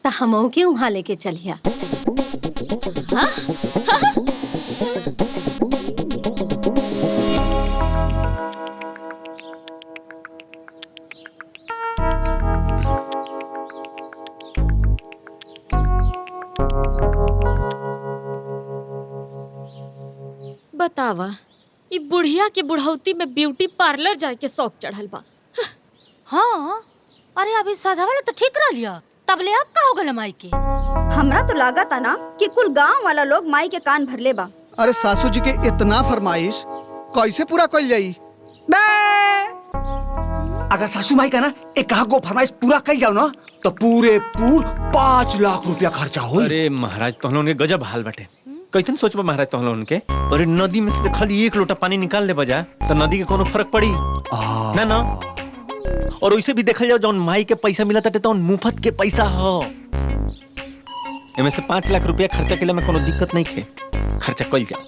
तो हमों के वहाँ लेके चलिया। हाँ? हाँ? बतावा, ये बुढ़िया के बुढ़ौती में ब्यूटी पार्लर जाए के शौक चढ़ल बा। हाँ, अरे अभी सजा वाला तो ठीक रह लिया, तब ले अब का हो गल माई के? हमरा तो लागत ना कि कुल गांव वाला लोग माई के कान भरले बा। अरे सासू जी के इतना फरमाइश कैसे पूरा कइल जाई? अगर सासू माई का ना एक कहा को फरमाइश पूरा कर जाओ ना तो पूरे 5 लाख रुपया खर्चा हो। अरे महाराज तो के गजब हाल बटे। कैसे सोचबा महाराज तो उनके अरे नदी में से खाली 1 लोटा पानी निकाल ले बजा तो नदी के कोनो फर्क पड़ी ना ना। और वैसे भी देखल जाओ जौन माई के पैसा मिला ताटे तो मुफ्त के पैसा हो। एमे से 5 लाख रुपया खर्चा के लिए में कोनो दिक्कत नहीं खे, खर्चा कल जाओ।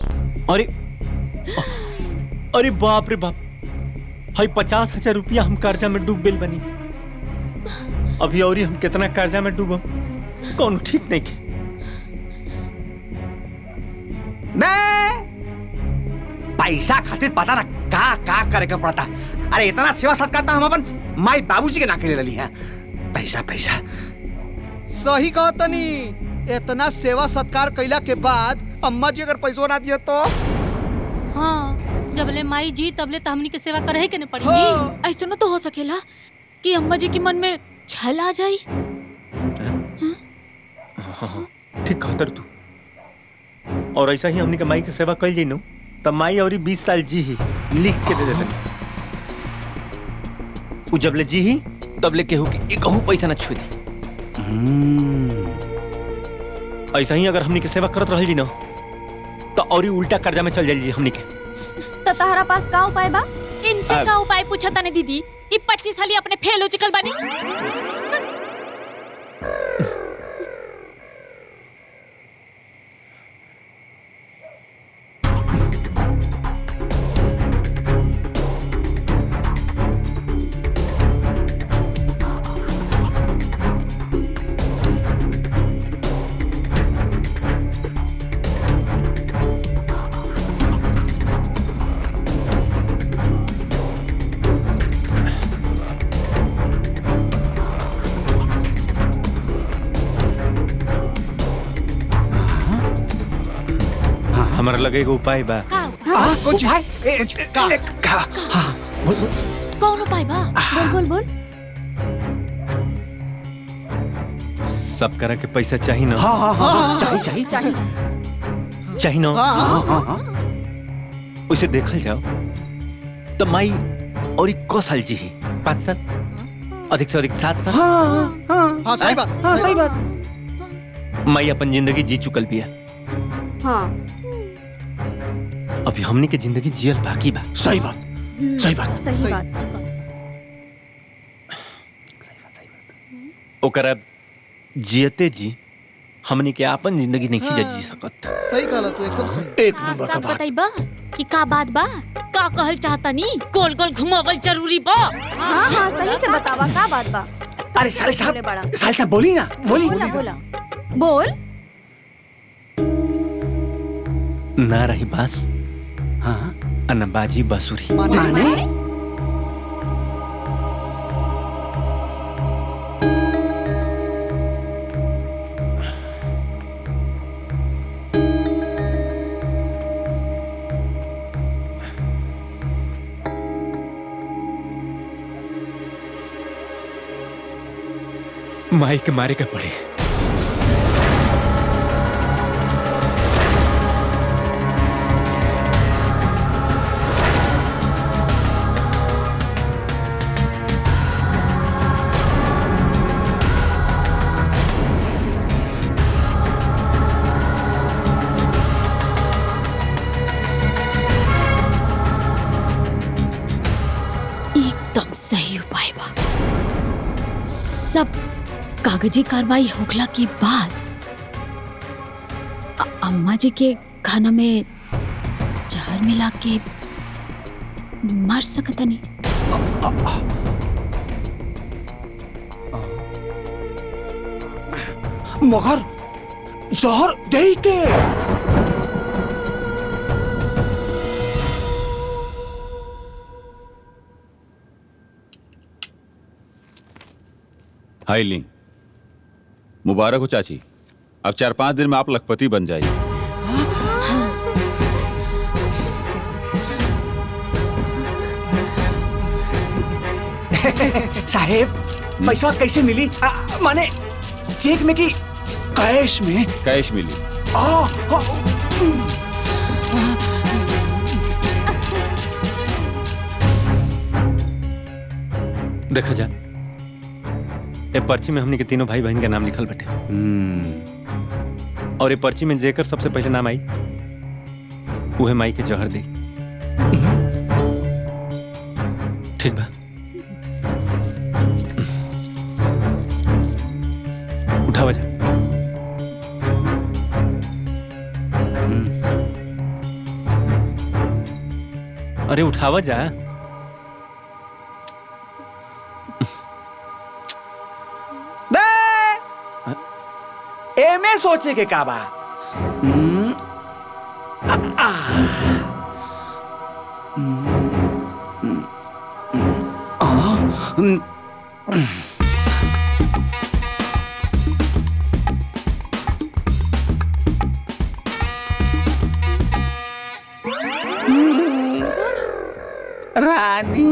अरे बाप रे बाप, हाई 50,000 रुपया हम कर्जा में डूब गए बनी। अभी और हम कितना कर्जा में डूबम कौन ठीक नहीं खे। पैसा खातिर पता ना का करे के पड़ता। अरे इतना सेवा सत्कार हम अपन माई बाबूजी के नाके ले रही हैं। पैसा पैसा सही कहा तनी। इतना सेवा सत्कार कैला के बाद अम्मा जी अगर पैसा ना दिया तो हाँ, जबले माई जी तबले तो हमनी के सेवा करे के न पड़ी। जी ऐसा न तो हो सकेला कि अम्मा जी के मन में छल आ जाई। ठीक कहतर तू। और ऐसा ही हमनी के माई की सेवा कल जी नु तब माई और 20 साल जी ही लिख के दे देते। उ जबले जी ही तबले केहू के एकहू पैसा न छुई दी। ऐसा ही अगर हमनी के सेवा करत रहल जी न तो और उल्टा कर्जा में चल जाइल जी हमनी के। तो तहरा पास का उपाय बा? इनसे का उपाय पूछा तने दीदी। ई 25 साली अपने फेल हो चुकल बानी। हमारा लगे एगो उपाय बा। कौन चीज? कौन उपाय बा? बोल बोल बोल। सब करा के पैसा चाहिए ना। हाँ, चाहिए चाहिए ना। उसे देखल जाओ तो माई और 1 साल जी ही 5 साल अधिक से अधिक 7 साल। हाँ सही बात। हाँ सही बात। माई अपन जिंदगी जी चुकल बिया। हाँ अभी हमनी के जिंदगी जियल बाकी बा। सही बात सही बात सही बात। ओकरा जियते जी हमनी के अपन जिंदगी नहीं खींचा जी सकत। सही कहला तू, एकदम सही। एक नंबर का सब बात। बताइबा कि का बात बा? का कहल चाहता नी? गोल गोल घुमावल जरूरी बा। हाँ हाँ सही से बतावा का बात बा। अरे साले साहब बोली ना बोली। बोला बोल। ना रही बास हाँ न बाजी बांसुरी। माने माई के मारे के पड़े। एकदम सही उपाय बा। सब कागजी कार्रवाई होखला के बाद अम्मा जी के खाना में जहर मिला के मार सकतनी। मगर जहर दे के हाई ली मुबारक हो चाची। अब 4-5 दिन में आप लखपति बन जाइए। साहेब पैसा कैसे मिली? माने चेक में कि कैश में? कैश मिली। देखा जा ये पर्ची में हमने के तीनों भाई बहन के नाम लिखल बटे और ये पर्ची में जेकर सबसे पहले नाम आई उहे माई के जहर दी। ठीक बा उठावा जा। अरे उठावा जा। एमे सोचे के का बा? रानी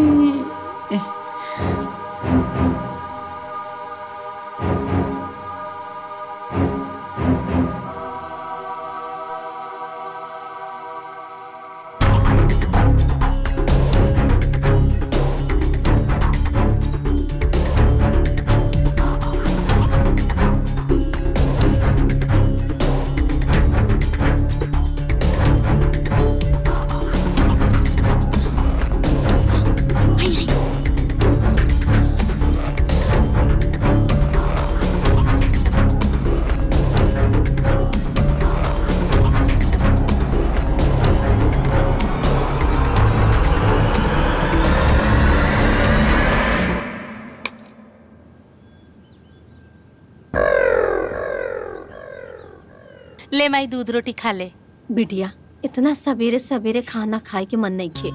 ले माई दूध रोटी खा ले। बिटिया इतना सवेरे सवेरे खाना खाए के मन नहीं खे।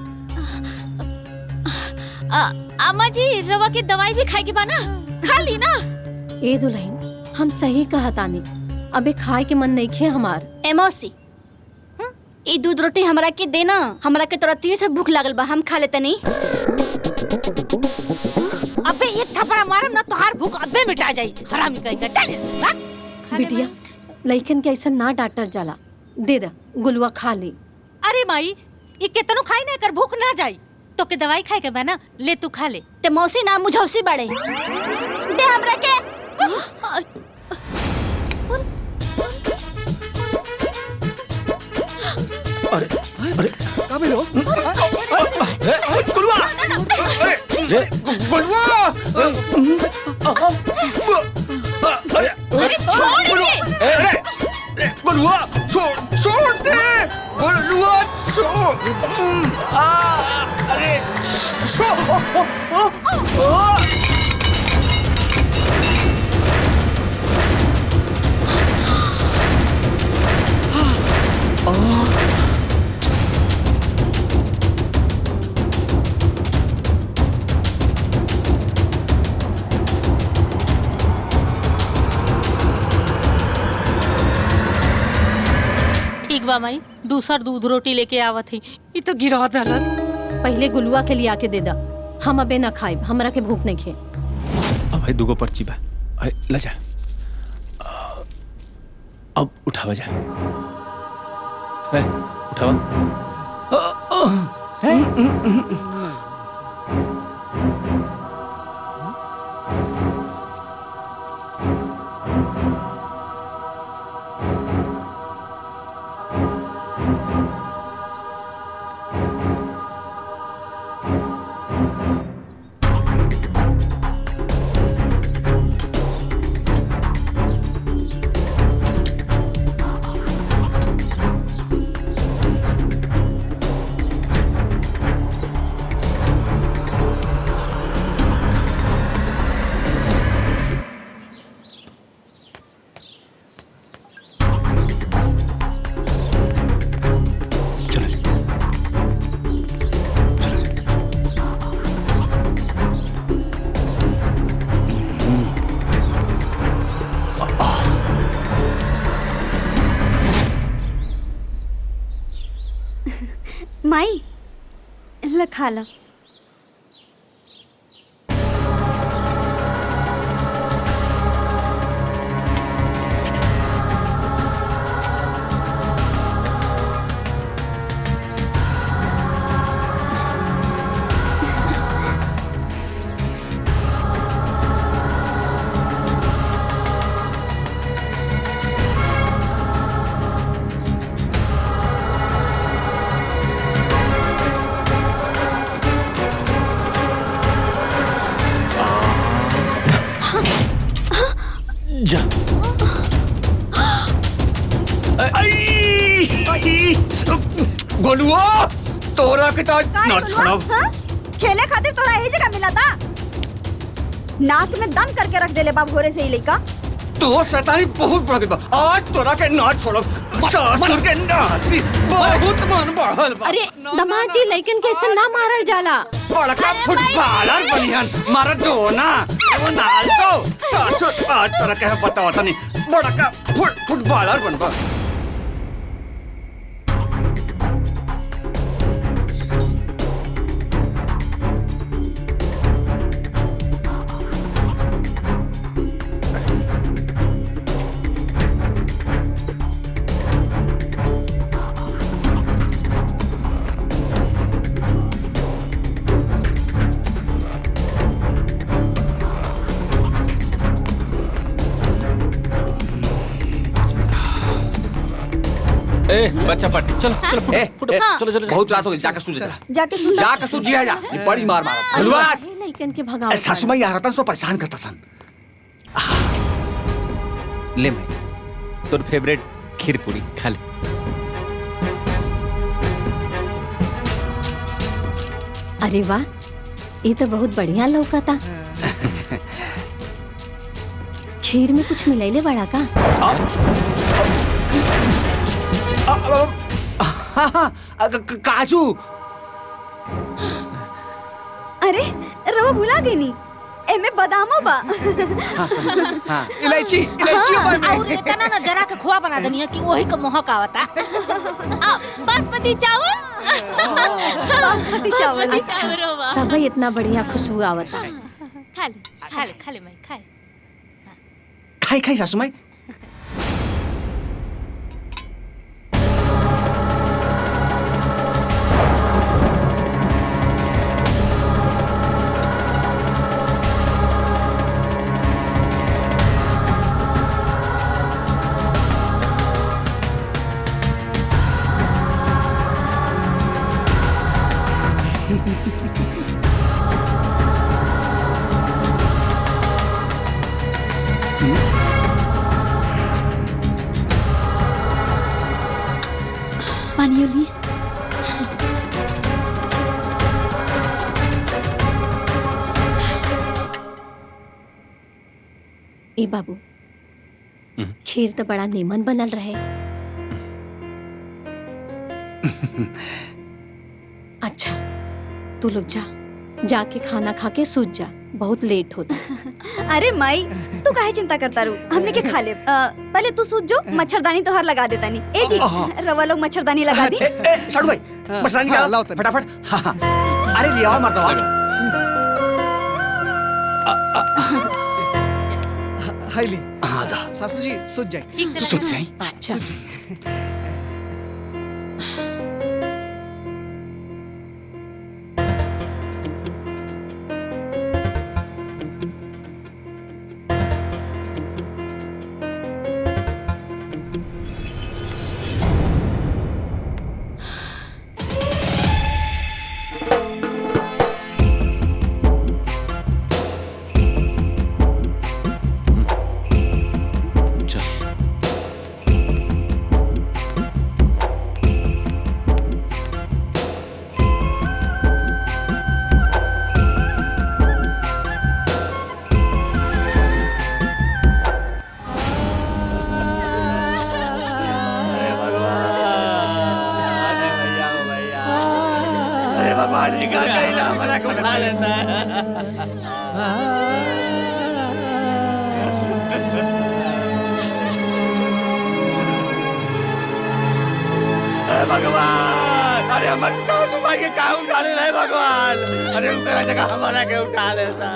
अम्मा जी रवा के दवाई भी खाए के बाना खा ली ना। ए दुल्हन हम सही कहा तानी अबे खाए के मन नहीं खे हमार। ए मौसी ई दूध रोटी हमरा के देना, हमरा के तुरंत से भूख लागल बा, हम खा लेते नहीं। अबे एक थप्पड़ मारम ना तोहार भूख अबे मिटा जाई। हरामी कहीं का चल। बिटिया लइकन के ऐसा ना डांटल जाला। दे दा गुलवा खा ली। अरे माई ये केतनो खाई ना कर भूख ना जाई। तो के दवाई खाए के बा ना ले तू खा ले। ते मौसी ना मुझौसी बड़े दे हमरा के। अरे अरे का भेलो? गुलवा अरे गुलवा अरे छोड़ दे। गुलवा छोड़ दे। गुलवा छोड़। अरे ठीक बा माई दूसर दूध रोटी लेके आवत ही। ये तो गिरा दलत। पहले गुलवा के लिया के दे दा। हम अबे ना खाए, हमरा के भूख नहीं खे। अब भाई दुगो पर्ची बा ले जा। अब उठावा जा। उठावा। माई ल खा ला। कलुआ तोरा के तो ना छोड़ो। खेले खातिर तोरा यही जगह मिला था। नाक में दम करके रख देले बाप घोरे से ही लइका। तो शैतानी बहुत बड़ा गई बा। आज तोरा के ना छोड़ो। ससुर के नाती बहुत मन बढ़ल बा। अरे दामाद जी लइकन के ऐसे ना मारल जाला। बड़का फुटबॉलर बनियान मार दो ना। वो नाल तो ससुर आज तोरा के बताओ तनी बड़का फुटबॉलर बनबा। ए बच्चा पार्टी चलो चलो फुट चलो चलो बहुत रात हो गई जाके सो जा। जाके सुन जाके सो जिया जा। ये बड़ी मार मारा हलवा लइकन के भगाओ। सासू माई आ सो परेशान करता सन। ले मैं तोर फेवरेट खीर पूरी खा ले। अरे वाह ये तो बहुत बढ़िया लौका था। खीर में कुछ मिलाइले बड़ा का? काजू। अरे रवा भुला गई नी एमे बादामो बा। इलायची और इतना ना जरा के खोआ बना देनी है कि वही का महक आवता। बासमती चावल। बासमती चावल। अच्छा तब इतना बढ़िया खुशबू आवता। खा ले खा ले खा ले मैं खाए। खाई खाई सासू माई। पानी लिए ए बाबू खीर तो बड़ा नीमन बनल रहे। अच्छा तू लोग जाके खाना खा के सूझ जा बहुत लेट होता। अरे माई तू काहे चिंता करता रू हमने के खा ले। पहले तू सूझ जो मच्छरदानी तोहर लगा देता नी। ए जी रवा लोग मच्छरदानी लगा दी। साडू भाई मच्छरदानी डालो फटाफट। अरे लिया मर्दवा। हाय ली सासू जी सूझ जाए। सूझ जाए। अच्छा भगवान अरे हमारे सासू माई के काहे उठा ले रहे भगवान। अरे उनका जगह हमारा के उठा लेता।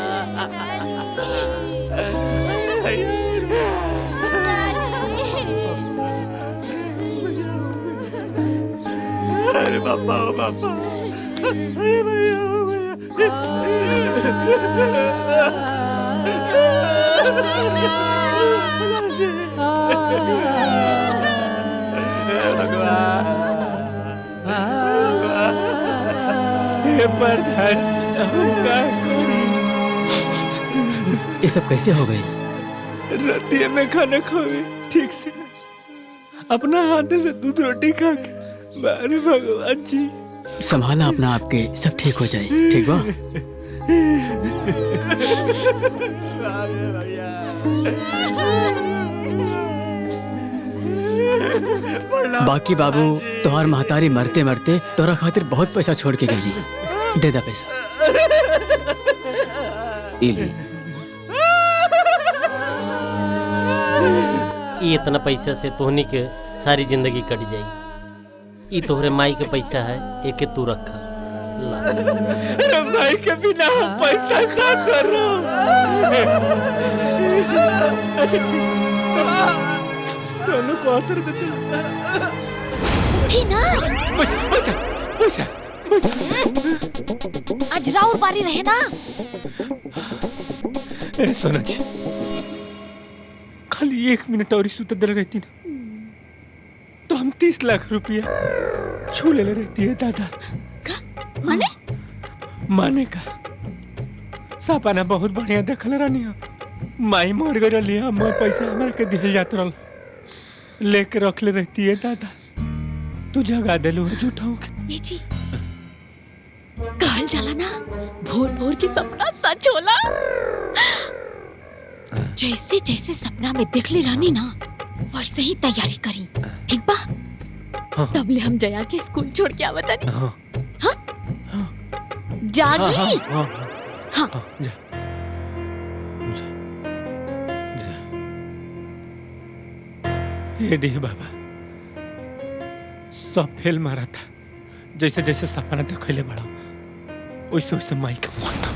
अरे बाबा ओ बाबा। अरे भैया ओ ये सब कैसे हो गई? रतिया में खाना खावे ठीक से अपना हाथ से दूध रोटी खा के अरे भगवान जी। संभाला अपना आपके, सब ठीक हो जाए। ठीक बा? बाकी बाबू तोहार महतारी मरते मरते तोरा खातिर बहुत पैसा छोड़ के गई। दे दा पैसा। ये इतना पैसा से तोहनी के सारी जिंदगी कट जाई। ये तोहरे माई के पैसा है, एके तू रखा। अरे माई के बिना हम पैसा का करो। अच्छा ठीक। दोनों को आतर देते। ठीक ना? पैसा पैसा पैसा। आज राउर बारी रहे ना। ए सोना जी, खाली 1 मिनट और सुते दे रहती ना तो हम 30 लाख रुपया छू ले रहती है दादा। माने? माने का सपना बहुत बढ़िया देखल रहनी। माई मर गई रही, हम पैसा हमारे के दिल जात रहा लेके रख ले रहती है दादा। तू जगा देलू है झूठाऊ के। ये जी कहल जाला ना, भोर भोर के सपना सच होला। जैसे जैसे सपना में देखले रहनी ना, वैसे ही तैयारी करी। ठीक बा? हाँ। तब ले हम जया के स्कूल छोड़ के आवत हनी। हाँ। हाँ? जागी। हाँ। हाँ। जा। डी बाबा सब फेल मारा था। जैसे जैसे सपना देखले बड़ा वैसे वैसे माई के मुँह था।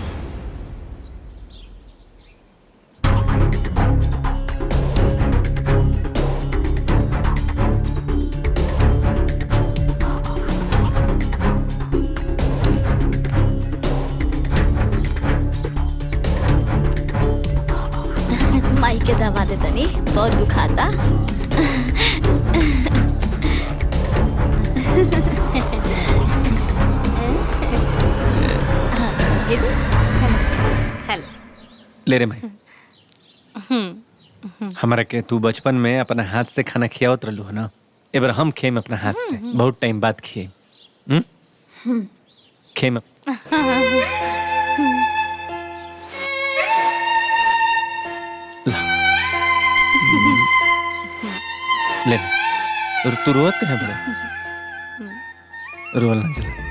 माई के दवा दे तनी, बहुत दुखाता। ले रे माई, हमारा के तू बचपन में अपना हाथ से खाना खियावत रहलू है ना, एक बार हम खेम अपना हाथ से। बहुत टाइम बाद खिए। खेम ले। और तू रोवत कहाँ बड़ा? रोवल ना चला।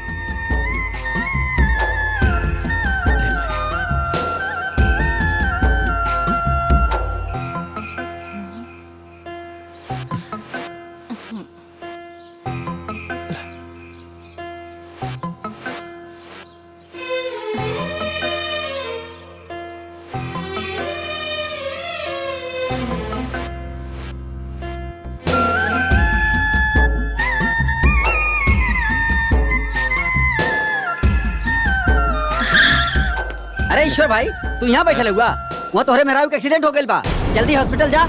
अरे ईश्वर भाई, तू यहाँ बैठल हुआ? वहाँ तोहरे मेहरारू के एक्सीडेंट हो गइल बा, जल्दी हॉस्पिटल जा।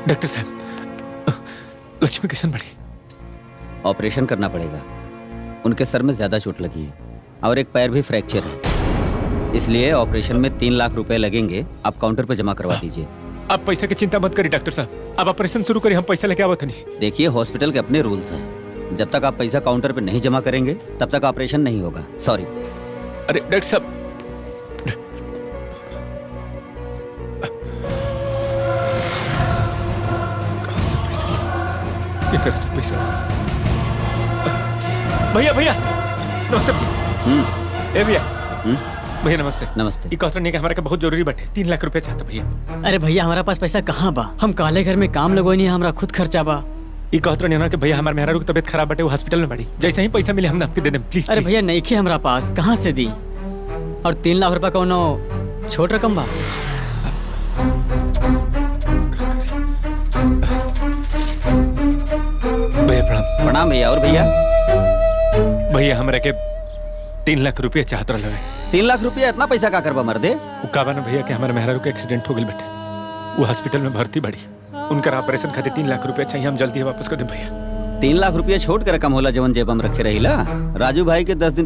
डॉक्टर साहब, लक्ष्मी किशन बड़ी। ऑपरेशन करना पड़ेगा। उनके सर में ज्यादा चोट लगी है और एक पैर भी फ्रैक्चर है, इसलिए ऑपरेशन में 3 लाख रुपए लगेंगे। आप काउंटर पर जमा करवा दीजिए। आप पैसा की चिंता मत करिए डॉक्टर साहब, आप ऑपरेशन शुरू करिए, हम पैसा लेके आवत नहीं। देखिए, हॉस्पिटल के अपने रूल्स हैं। जब तक आप पैसा काउंटर पे नहीं जमा करेंगे तब तक ऑपरेशन नहीं होगा। सॉरी। अरे डॉक्टर साहब, क्या कर सकते पैसा? भैया भैया नमस्ते भैया। ए भैया भैया नमस्ते। नमस्ते। ये कहते नहीं कि हमारे का बहुत जरूरी बटे 3 लाख रुपया चाहता भैया। अरे भैया, हमारा पास पैसा कहाँ बा? हम काले घर में काम लगोनी है, हमारा खुद खर्चा बा। ये कहते नहीं कि भैया हमारे मेहरारू की तबीयत खराब बटे, वो हॉस्पिटल में पड़ी। जैसे ही पैसा मिले हम आपके दे दें प्लीज। अरे भैया नहीं खे हमारा पास, कहाँ से दी? और 3 लाख रुपया कौनो छोट रकम बा? भैया प्रणाम। प्रणाम भैया। और भैया? भैया हमारे के 3 लाख रुपया चाहत रहा है। 3 लाख रुपया इतना पैसा का करबा मर्दे? वो काबा ना भैया कि हमारे मेहरारू का एक्सीडेंट हो गई बेटे, वो हॉस्पिटल में भर्ती बड़ी। उनका ऑपरेशन खातिर 3 लाख रुपया चाहिए, हम जल्दी वापस कर दें भैया। 3 लाख रुपया छोट के रकम होला जवन जेब हम रखे रहिला। राजू भाई के 10 दिन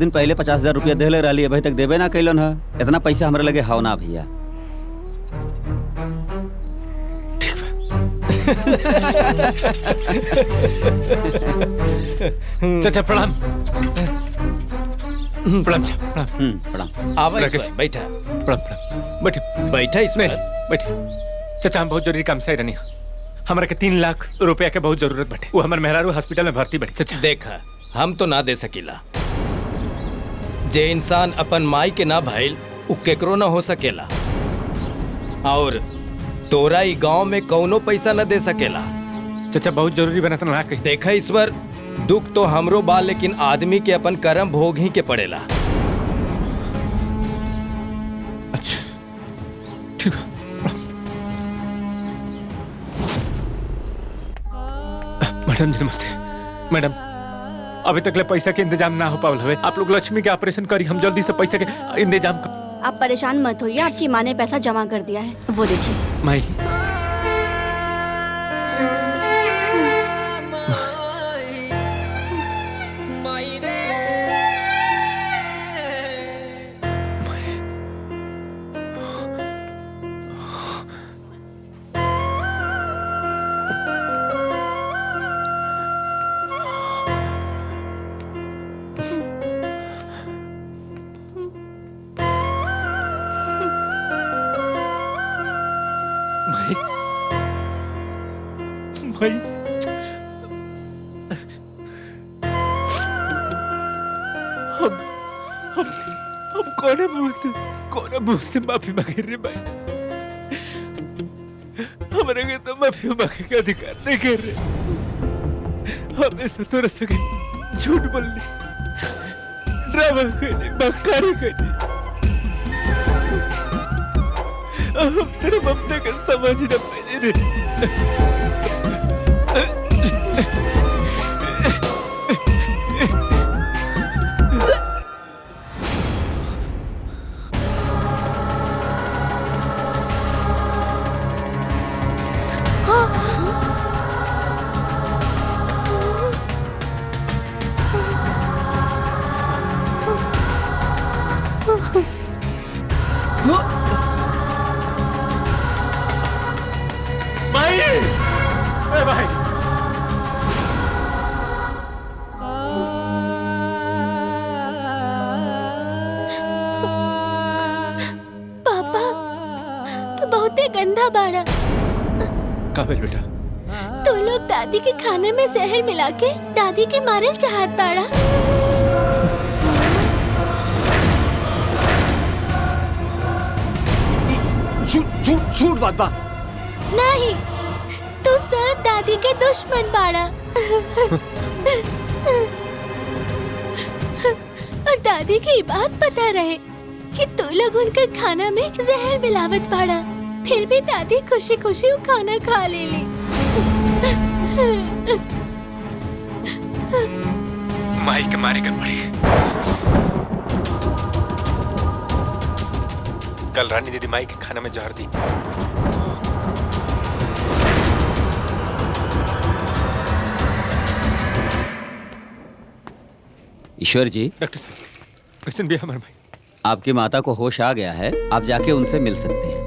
पहले 50,000 रुपया देले रहली, अभी तक देबे ना कैलन है। इतना पैसा हमरा लगे हाव ना भैया। चाचा प्रणाम। प्रणाम प्रणाम प्रणाम। आवा राकेश ईश्वर, बैठा। प्रणाम प्रणाम। बैठे बैठा ईश्वर। बैठे। चाचा हम बहुत जरूरी काम से रहनी। हमरा के 3 लाख रुपया के बहुत जरूरत बाटे। वो हमर मेहरारू हॉस्पिटल में भर्ती बाटे। चाचा देखा, हम तो ना दे सकीला। जे इंसान अपन माई के ना भइल उ केकरो ना हो सकेला। और तोरा ई गांव में कौनो पैसा न दे सकेला। चाचा बहुत जरूरी बना ना कही। देखा ईश्वर, दुख तो हमरो बा, लेकिन आदमी के अपन कर्म भोग ही के पड़ेला। अच्छा ठीक है। मैडम जी नमस्ते। मैडम अभी तक ले पैसा के इंतजाम ना हो पावल हवे। आप लोग लक्ष्मी के ऑपरेशन करी, हम जल्दी से पैसा के इंतजाम कर। आप परेशान मत होइए, आपकी माँ ने पैसा जमा कर दिया है, वो देखिए। माई भाई हम कौन मुंह से माफी मांगे रे भाई। हमारे के तो माफी मांगे का अधिकार नहीं कर रहे। हमेशा तोरा सके झूठ बोलने, ड्रामा करने, बकरी करने। हम तेरे ममता का समझ न पाए रे। गंदा बाड़ा। काबिल बेटा, तो लोग दादी के खाने में जहर मिला के दादी के मारे चाहत बाड़ा। झूठ बात बा। नहीं, तू सब दादी के दुश्मन बाड़ा। और दादी की ये बात पता रहे कि तू लोग उनकर खाना में जहर मिलावत बाड़ा, फिर भी दादी खुशी खुशी वो खाना खा ले ली। माई के मारे का पड़ी। कल रानी दीदी माई के खाना में जहर दी। ईश्वर जी। डॉक्टर साहब, कैसे भी हमारे भाई? आपकी माता को होश आ गया है, आप जाके उनसे मिल सकते हैं।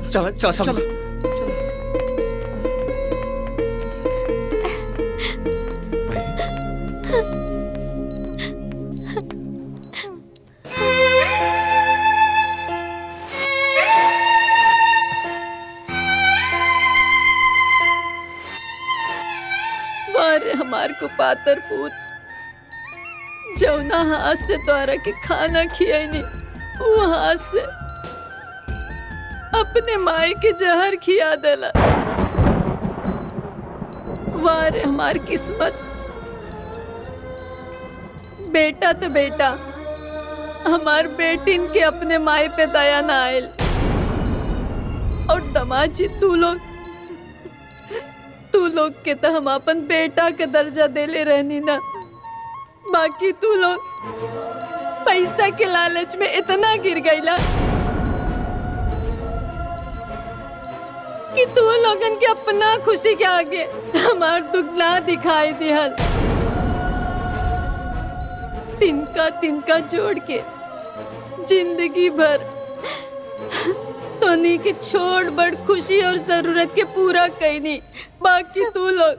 चलो चलो चलो। मारे हमार को पातर पूत, जौना हाथ से तोरा के खाना खियाई नहीं, वो हाथ से अपने माई के जहर खिया देला। वारे हमार किस्मत। बेटा तो बेटा, हमार बेटिन के अपने माई पे दया ना आयल। और दमाजी तू लोग के तो हम अपन बेटा के दर्जा देले रहनी ना, बाकी तू लोग पैसा के लालच में इतना गिर गईला। कि तू लोगन के अपना खुशी के आगे हमार दुख ना दिखाई दिहल। तिनका तिनका जोड़ के जिंदगी भर तोनी के छोड़ बड़ खुशी और जरूरत के पूरा कईनी। बाकी तू लोग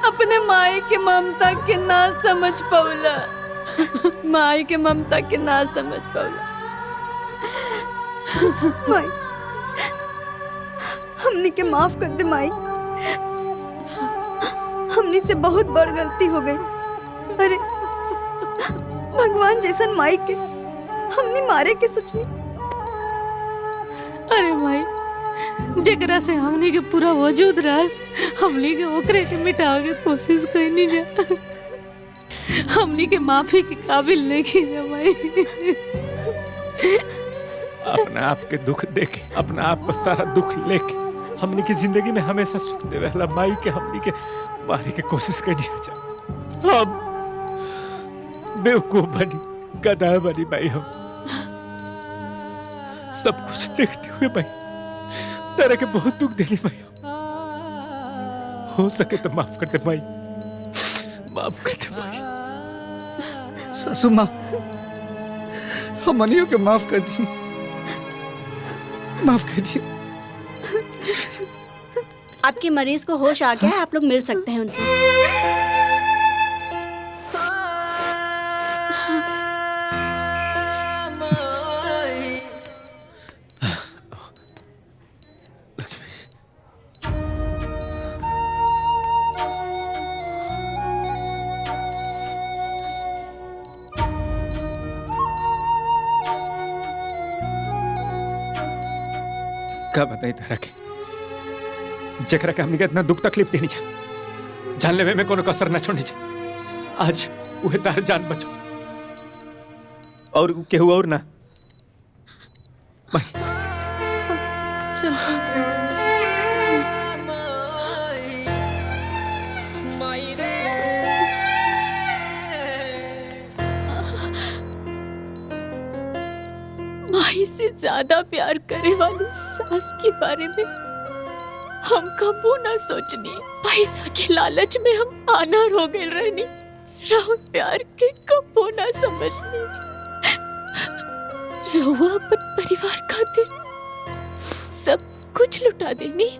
अपने माई के ममता के ना समझ पौला। माई के ममता के ना समझ पौला। माई, हमनी के माफ कर दे माई। हमनी से बहुत बड़ गलती हो गई। अरे भगवान जैसन माई के हमनी मारे के सोचनी। अरे माई, जेकरा से हमनी के पूरा वजूद रहल, हमनी के ओकरे के मिटावे के कोशिश कईनी जा। हमनी के माफी के काबिल नहीं की जा माई। अपना आप के दुख देके, अपना आप पर सारा दुख लेके हमनी की जिंदगी में हमेशा सुख देवे वाला माई के हमनी के मारे के कोशिश करनी जा। हम बेवकूफ बनी, गधा बनी माई। हम सब कुछ देखते हुए माई तेरे के बहुत दुख देली माई। हो सके तो माफ कर दे माई, माफ कर दे माई। सासू माँ, हमनियों के माफ कर दी, माफ कर दी। आपके मरीज को होश आ गया है, आप लोग मिल सकते हैं उनसे। का बताई तरह के जकरा के हमनी के इतना दुख तकलीफ देनी जा, जान लेवे में कोनो कसर ना छोड़नी जा। आज उहे तार जान बचो और केहू और ना। माई से ज्यादा प्यार करे वाली सास के बारे में हम कबू ना सोचनी। पैसा के लालच में हम अनार हो गए रहनी। राहुल प्यार के कबू ना समझनी। रहुआ अपन परिवार खातिर सब कुछ लुटा देनी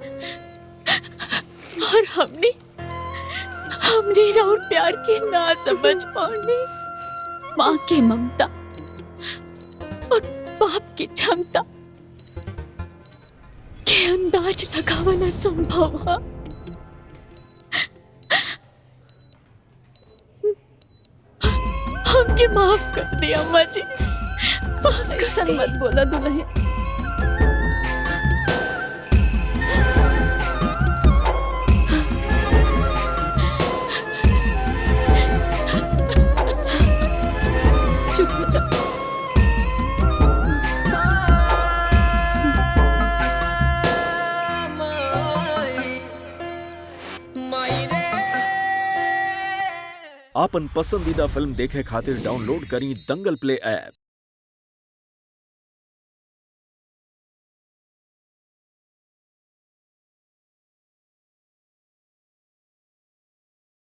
और हमने राहुल प्यार के ना समझ पानी। माँ के ममता और बाप की क्षमता के अंदाज लगाना संभव है। हमके माफ कर दे अम्मा जी, ऐसा मत बोला दुल्हन। चुप हो जा। आपन पसंदीदा फिल्म देखे खातिर डाउनलोड करी दंगल प्ले ऐप।